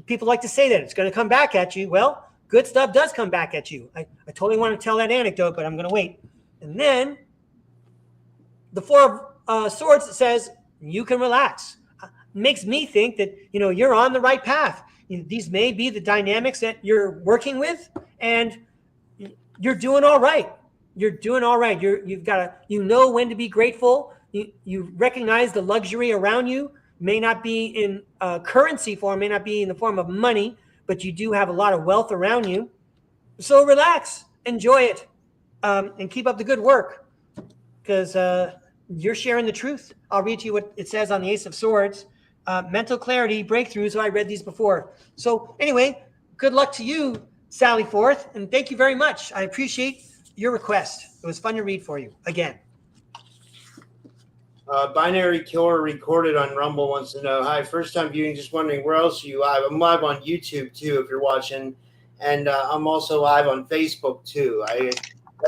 People like to say that it's going to come back at you. Well, good stuff does come back at you. I totally want to tell that anecdote, but I'm going to wait. And then the 4 of Swords says you can relax. Makes me think that, you're on the right path. These may be the dynamics that you're working with, and you're doing all right. You're doing all right. You've got to, when to be grateful. You recognize the luxury around you. May not be in currency form, may not be in the form of money, but you do have a lot of wealth around you. So relax, enjoy it, and keep up the good work, because you're sharing the truth. I'll read to you what it says on the Ace of Swords. Mental clarity, breakthroughs. So I read these before. So anyway, good luck to you, Sally Forth, and thank you very much. I appreciate your request. It was fun to read for you again. Binary Killer Recorded on Rumble wants to know, hi, first time viewing, just wondering where else are you live? I'm live on YouTube too if you're watching, and I'm also live on Facebook too.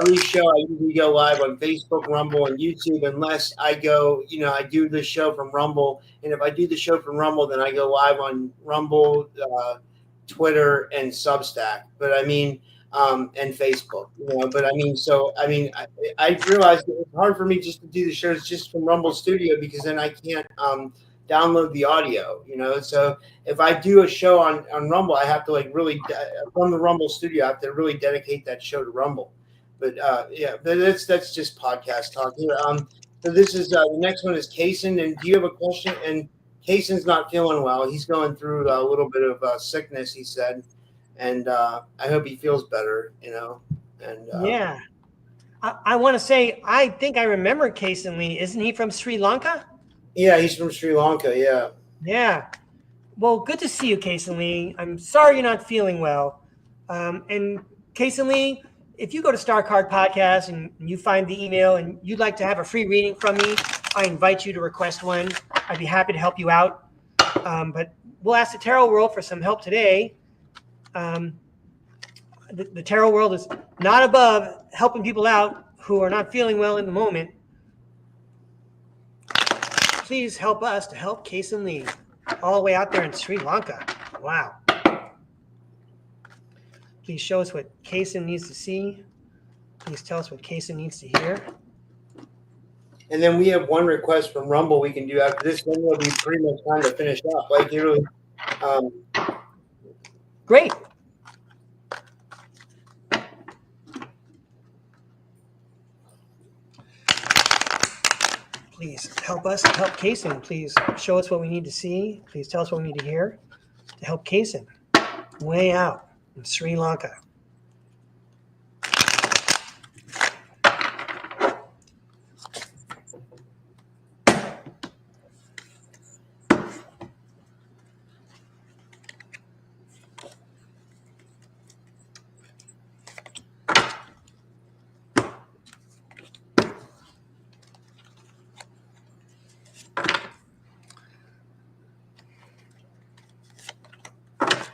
Every show I usually go live on Facebook, Rumble, and YouTube unless I go, I do the show from Rumble, and if I do the show from Rumble, then I go live on Rumble, Twitter, and Substack. But and Facebook, I realized it's hard for me just to do the shows just from Rumble Studio, because then I can't download the audio, so if I do a show on Rumble, I have to really from the Rumble Studio, I have to really dedicate that show to Rumble. But but that's just podcast talk here. So this is the next one is Kaysen, and do you have a question? And Kaysen's not feeling well. He's going through a little bit of sickness, he said. And I hope he feels better, And yeah, I want to say, I think I remember Kaysen Lee. Isn't he from Sri Lanka? Yeah, he's from Sri Lanka. Yeah. Yeah. Well, good to see you, Kaysen Lee. I'm sorry you're not feeling well. And Kaysen Lee, if you go to Starcard Podcast and you find the email and you'd like to have a free reading from me, I invite you to request one. I'd be happy to help you out. But we'll ask the Tarot World for some help today. The Tarot World is not above helping people out who are not feeling well in the moment. Please help us to help Kaysen Lee, all the way out there in Sri Lanka. Wow. Please show us what Kaysen needs to see. Please tell us what Kaysen needs to hear. And then we have one request from Rumble we can do after this. Then we'll be pretty much time to finish up. Great. Please help us to help Kaysen. Please show us what we need to see. Please tell us what we need to hear to help Kaysen way out in Sri Lanka.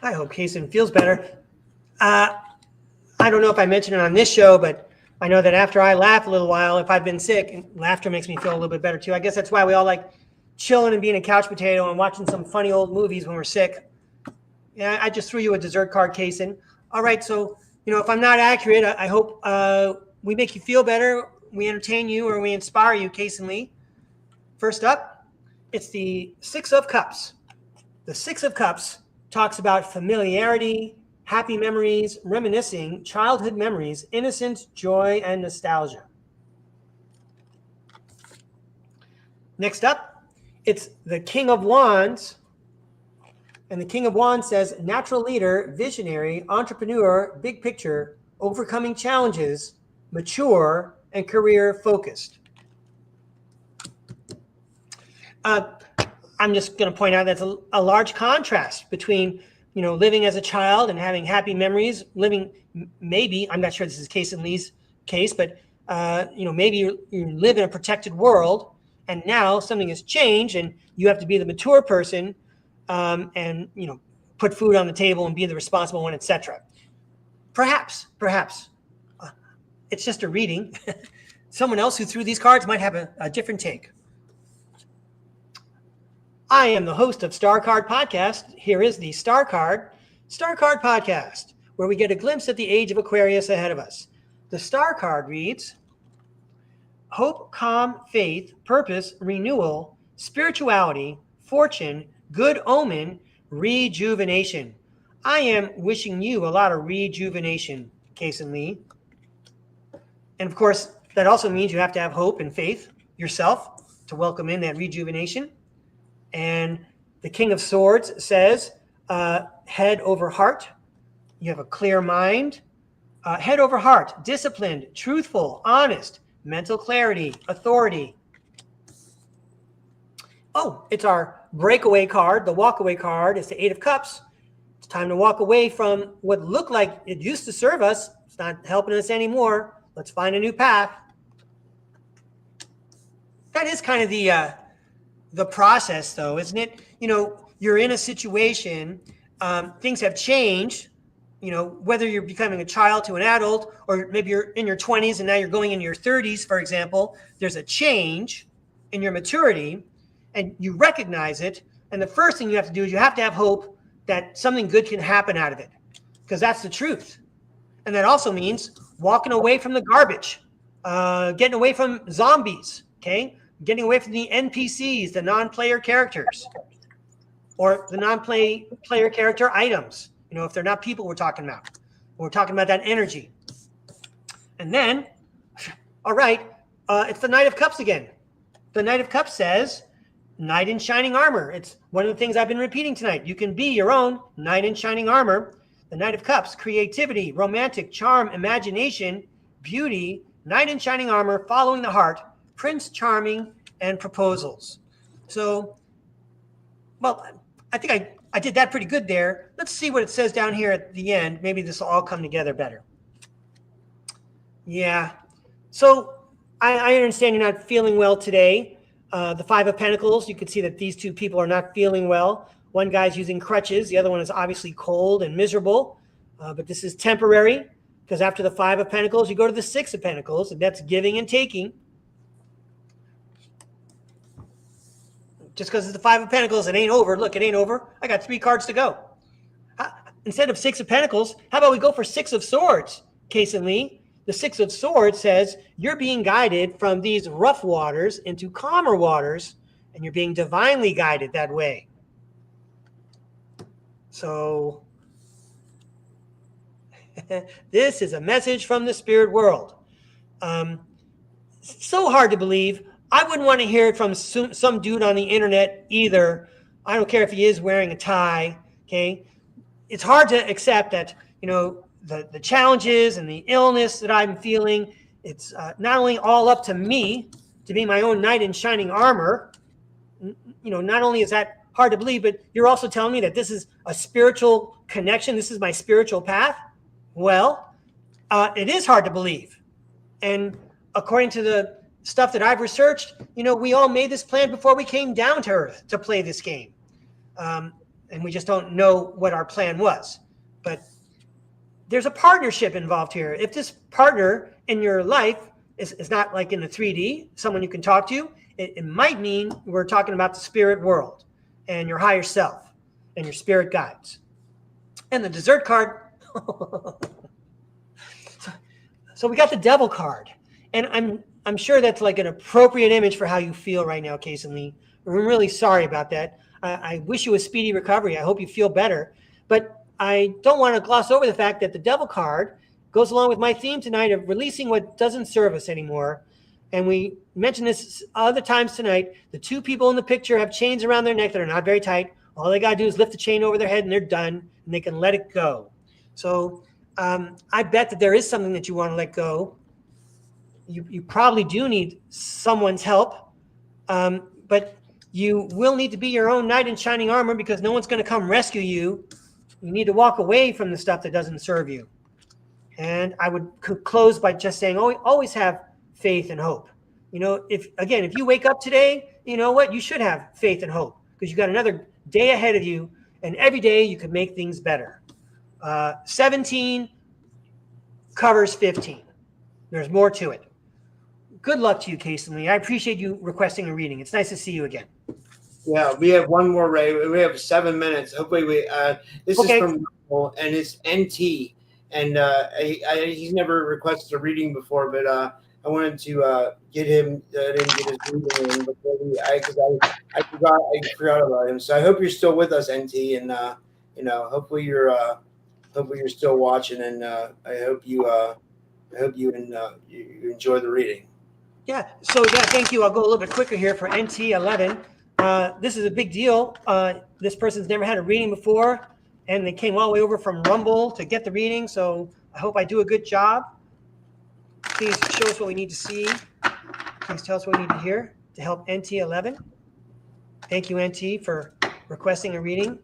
I hope Kaysen feels better. I don't know if I mentioned it on this show, but I know that after I laugh a little while, if I've been sick, and laughter makes me feel a little bit better too. I guess that's why we all like chilling and being a couch potato and watching some funny old movies when we're sick. Yeah, I just threw you a dessert card, Kaysen. All right, so if I'm not accurate, I hope we make you feel better, we entertain you, or we inspire you, Kaysen Lee. First up, it's the 6 of Cups. The 6 of Cups talks about familiarity, happy memories, reminiscing, childhood memories, innocence, joy, and nostalgia. Next up, it's the King of Wands. And the King of Wands says, natural leader, visionary, entrepreneur, big picture, overcoming challenges, mature, and career focused. I'm just going to point out that's a large contrast between, living as a child and having happy memories, living, maybe, I'm not sure this is case in Lee's case, but, maybe you live in a protected world and now something has changed and you have to be the mature person and, put food on the table and be the responsible one, etc. Perhaps. It's just a reading. Someone else who threw these cards might have a different take. I am the host of Starcard Podcast. Here is the Starcard Podcast, where we get a glimpse at the age of Aquarius ahead of us. The Star card reads, hope, calm, faith, purpose, renewal, spirituality, fortune, good omen, rejuvenation. I am wishing you a lot of rejuvenation, Case and Lee. And of course, that also means you have to have hope and faith yourself to welcome in that rejuvenation. And the King of Swords says, head over heart. You have a clear mind. Head over heart, disciplined, truthful, honest, mental clarity, authority. Oh, it's our breakaway card, the walkaway card. It's the Eight of Cups. It's time to walk away from what looked like it used to serve us. It's not helping us anymore. Let's find a new path. That is kind of the process, though, isn't it? You're in a situation, things have changed, whether you're becoming a child to an adult, or maybe you're in your 20s and now you're going into your 30s, for example, there's a change in your maturity and you recognize it. And the first thing you have to do is you have to have hope that something good can happen out of it, because that's the truth. And that also means walking away from the garbage, getting away from zombies, okay? Getting away from the NPCs, the non-player characters, or the non-player character items. If they're not people we're talking about. We're talking about that energy. And then, all right, it's the Knight of Cups again. The Knight of Cups says, knight in shining armor. It's one of the things I've been repeating tonight. You can be your own knight in shining armor. The Knight of Cups, creativity, romantic, charm, imagination, beauty, knight in shining armor, following the heart, Prince Charming, and proposals. So, well, I think I did that pretty good there. Let's see what it says down here at the end. Maybe this will all come together better. Yeah. So I understand you're not feeling well today. The Five of Pentacles, you can see that these two people are not feeling well. One guy's using crutches. The other one is obviously cold and miserable. But this is temporary, because after the Five of Pentacles, you go to the Six of Pentacles, and that's giving and taking. Just because it's the Five of Pentacles, it ain't over. Look, it ain't over. I got 3 cards to go. Instead of Six of Pentacles, how about we go for Six of Swords, Case and Lee? The Six of Swords says you're being guided from these rough waters into calmer waters, and you're being divinely guided that way. So this is a message from the spirit world. So hard to believe. I wouldn't want to hear it from some dude on the internet either. I don't care if he is wearing a tie, okay? It's hard to accept that, the challenges and the illness that I'm feeling, it's not only all up to me to be my own knight in shining armor. Not only is that hard to believe, but you're also telling me that this is a spiritual connection. This is my spiritual path. Well, it is hard to believe. And according to the stuff that I've researched, we all made this plan before we came down to Earth to play this game. And we just don't know what our plan was. But there's a partnership involved here. If this partner in your life is not like in the 3D, someone you can talk to, it might mean we're talking about the spirit world and your higher self and your spirit guides. And the dessert card. So we got the Devil card. And I'm sure that's like an appropriate image for how you feel right now, Case and Lee. I'm really sorry about that. I wish you a speedy recovery. I hope you feel better. But I don't want to gloss over the fact that the Devil card goes along with my theme tonight of releasing what doesn't serve us anymore. And we mentioned this other times tonight. The 2 people in the picture have chains around their neck that are not very tight. All they got to do is lift the chain over their head and they're done, and they can let it go. So I bet that there is something that you want to let go. You probably do need someone's help. But You will need to be your own knight in shining armor because no one's going to come rescue you. You need to walk away from the stuff that doesn't serve you. And I would close by just saying, always have faith and hope. If you wake up today, you know what? You should have faith and hope because you got another day ahead of you, and every day you can make things better. 17 covers 15. There's more to it. Good luck to you, Casey Lee. I appreciate you requesting a reading. It's nice to see you again. Yeah, we have one more, Ray. We have 7 minutes. Hopefully, this is from Rumble, and it's NT, and he's never requested a reading before, but I wanted to get him get his reading in before I forgot about him. So I hope you're still with us, NT, and hopefully you're still watching, and I hope you enjoy the reading. Yeah. So thank you. I'll go a little bit quicker here for NT11. This is a big deal. This person's never had a reading before, and they came all the way over from Rumble to get the reading. So I hope I do a good job. Please show us what we need to see. Please tell us what we need to hear to help NT11. Thank you, NT, for requesting a reading.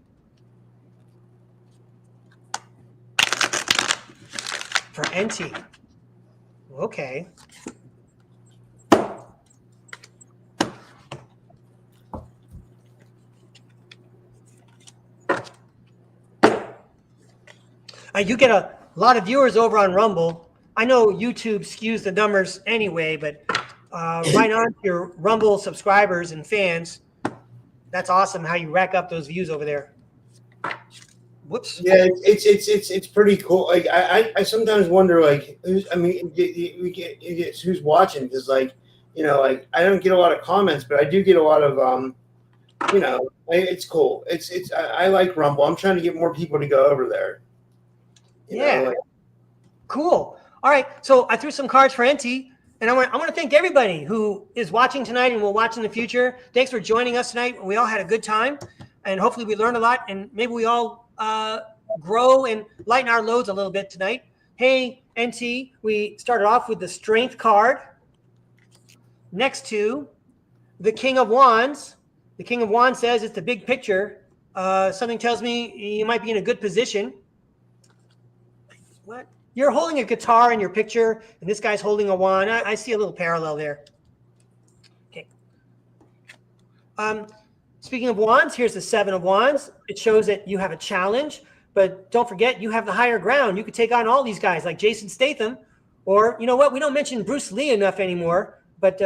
For NT. Okay. You get a lot of viewers over on Rumble. I know YouTube skews the numbers anyway, but right on your Rumble subscribers and fans, that's awesome how you rack up those views over there. Whoops. Yeah, it's pretty cool. Like I sometimes wonder, like, who's watching, because like I don't get a lot of comments, but I do get a lot of it's cool. I like Rumble. I'm trying to get more people to go over there. Cool. All right, so I threw some cards for NT, and I want to thank everybody who is watching tonight and will watch in the future. Thanks for joining us tonight. We all had a good time, and hopefully we learned a lot, and maybe we all grow and lighten our loads a little bit tonight. Hey, NT, we started off with the Strength card next to the King of Wands. The King of Wands says it's the big picture. Something tells me you might be in a good position. What? You're holding a guitar in your picture, and this guy's holding a wand. I see a little parallel there. Okay. Speaking of wands, here's the 7 of Wands. It shows that you have a challenge, but don't forget you have the higher ground. You could take on all these guys like Jason Statham, or you know what? We don't mention Bruce Lee enough anymore, but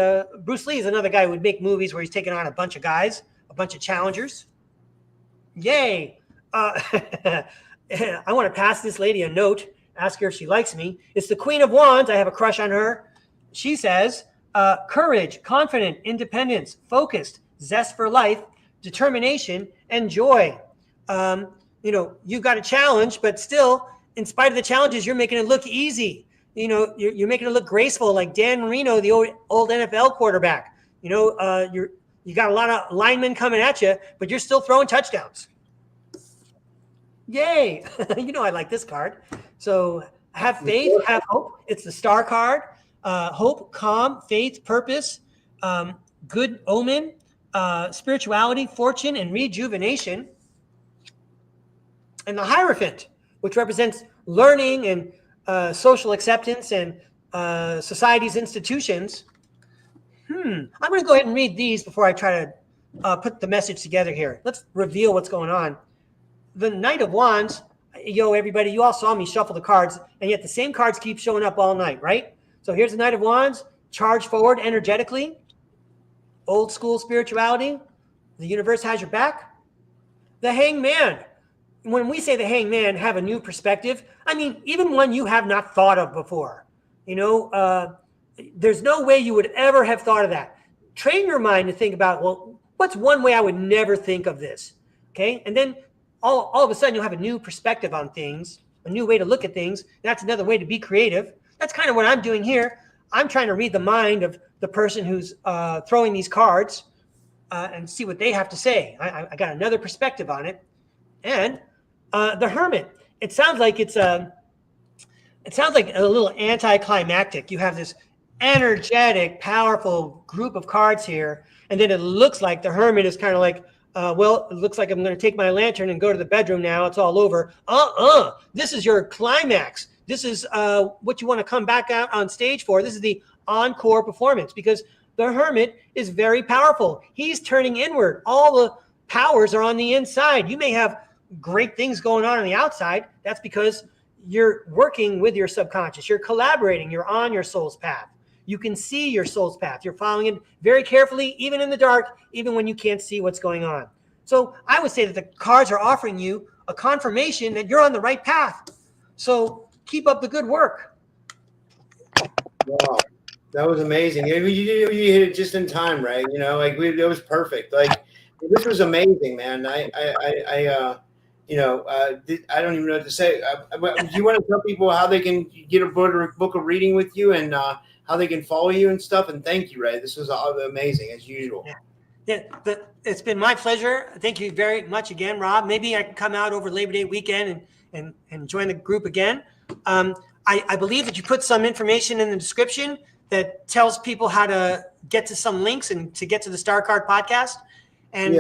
Bruce Lee is another guy who would make movies where he's taking on a bunch of guys, a bunch of challengers. Yay. I want to pass this lady a note. Ask her if she likes me. It's the Queen of Wands. I have a crush on her. She says, courage, confident, independence, focused, zest for life, determination, and joy. You've got a challenge, but still, in spite of the challenges, you're making it look easy. You're making it look graceful, like Dan Marino, the old NFL quarterback. You got a lot of linemen coming at you, but you're still throwing touchdowns. Yay. I like this card. So have faith, have hope. It's the Star card. Hope, calm, faith, purpose, good omen, spirituality, fortune, and rejuvenation. And the Hierophant, which represents learning and social acceptance and society's institutions. I'm going to go ahead and read these before I try to put the message together here. Let's reveal what's going on. The Knight of Wands, everybody, you all saw me shuffle the cards, and yet the same cards keep showing up all night, right? So here's the Knight of Wands, charge forward energetically, old school spirituality, the universe has your back. The Hangman, when we say the Hangman, have a new perspective, I mean, even one you have not thought of before. There's no way you would ever have thought of that. Train your mind to think about, well, what's one way I would never think of this? Okay, and then all of a sudden you'll have a new perspective on things, a new way to look at things. That's another way to be creative. That's kind of what I'm doing here. I'm trying to read the mind of the person who's throwing these cards and see what they have to say. I got another perspective on it. And the Hermit. It sounds like a little anticlimactic. You have this energetic, powerful group of cards here, And then it looks like the hermit is kind of like, well, it looks like I'm going to take my lantern and go to the bedroom now. It's all over. This is your climax. This is what you want to come back out on stage for. This is the encore performance, because the hermit is very powerful. He's turning inward. All the powers are on the inside. You may have great things going on the outside. That's because you're working with your subconscious. You're collaborating. You're on your soul's path. You can see your soul's path. You're following it very carefully, even in the dark, even when you can't see what's going on. So I would say that the cards are offering you a confirmation that you're on the right path. So keep up the good work. Wow, that was amazing. You hit it just in time, Ray. You know, like it was perfect. Like this was amazing, man. I don't even know what to say. Do you want to tell people how they can get a book of reading with you and how they can follow you and stuff? And thank you, Ray. This was amazing as usual. Yeah, it's been my pleasure. Thank you very much again, Rob. Maybe I can come out over Labor Day weekend and join the group again. I believe that you put some information in the description that tells people how to get to some links and to get to the Starcard Podcast. And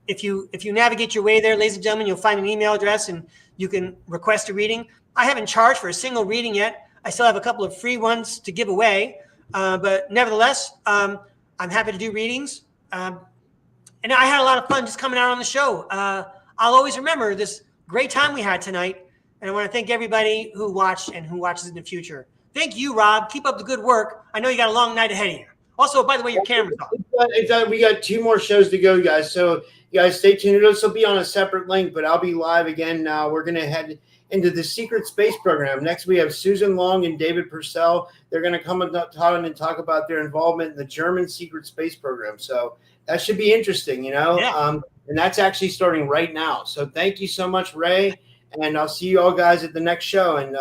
if you navigate your way there, ladies and gentlemen, you'll find an email address and you can request a reading. I haven't charged for a single reading yet. I still have a couple of free ones to give away, but nevertheless, I'm happy to do readings. And I had a lot of fun just coming out on the show. I'll always remember this great time we had tonight, and I want to thank everybody who watched and who watches in the future. Thank you, Rob. Keep up the good work. I know you got a long night ahead of you. Also, by the way, your camera's on. We got 2 more shows to go, guys. So you guys stay tuned. This will be on a separate link, but I'll be live again now. We're going to head into the Secret Space Program. Next, we have Susan Long and David Purcell. They're going to come and talk about their involvement in the German Secret Space Program. So that should be interesting, Yeah. And that's actually starting right now. So thank you so much, Ray. And I'll see you all guys at the next show. And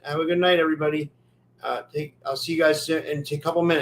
have a good night, everybody. I'll see you guys in a couple minutes.